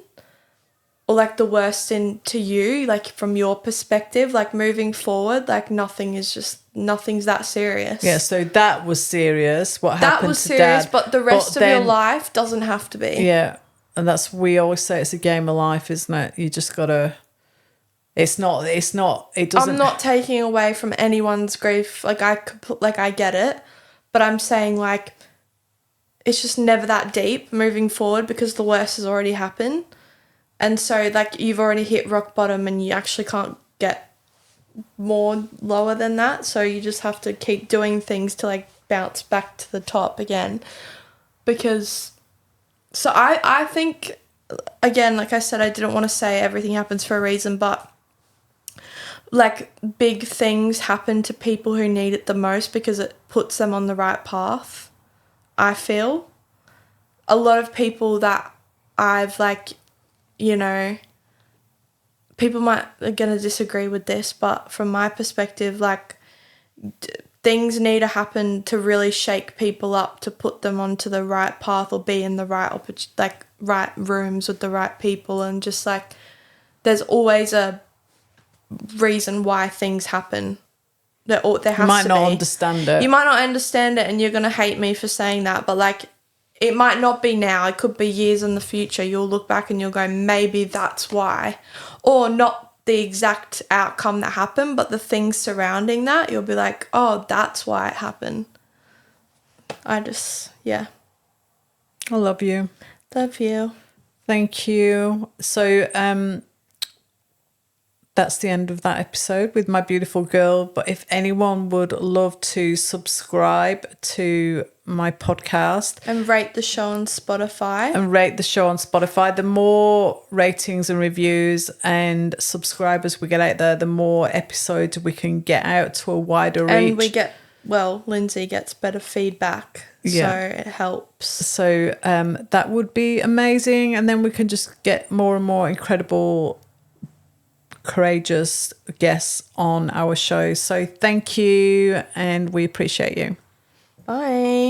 or, like, the worst to you, like, from your perspective, like, moving forward, like, nothing's that serious. Yeah, so that was serious. What happened to Dad? That was serious, but the rest of your life doesn't have to be. Yeah, and we always say it's a game of life, isn't it? You just gotta... it doesn't... I'm not taking away from anyone's grief. Like, I get it. But I'm saying, like, it's just never that deep moving forward because the worst has already happened. And so, like, you've already hit rock bottom and you actually can't get more lower than that. So you just have to keep doing things to, like, bounce back to the top again. Because... So I think, again, like I said, I didn't want to say everything happens for a reason, but, like, big things happen to people who need it the most because it puts them on the right path, I feel. A lot of people that I've, like, you know, people are going to disagree with this, but from my perspective, like, things need to happen to really shake people up to put them onto the right path or be in the right right rooms with the right people, and just, like, there's always a reason why things happen. There has to be. You might not understand it. You might not understand it, and you're going to hate me for saying that, but, like, it might not be now. It could be years in the future. You'll look back and you'll go, maybe that's why. Or not the exact outcome that happened, but the things surrounding that, you'll be like, oh, that's why it happened. Yeah. I love you. Love you. Thank you. So, that's the end of that episode with my beautiful girl. But if anyone would love to subscribe to my podcast and rate the show on Spotify, the more ratings and reviews and subscribers we get out there, the more episodes we can get out to a wider reach. And Lindsay gets better feedback, so it helps. So that would be amazing, and then we can just get more and more incredible, courageous guests on our show. So thank you, and we appreciate you. Bye.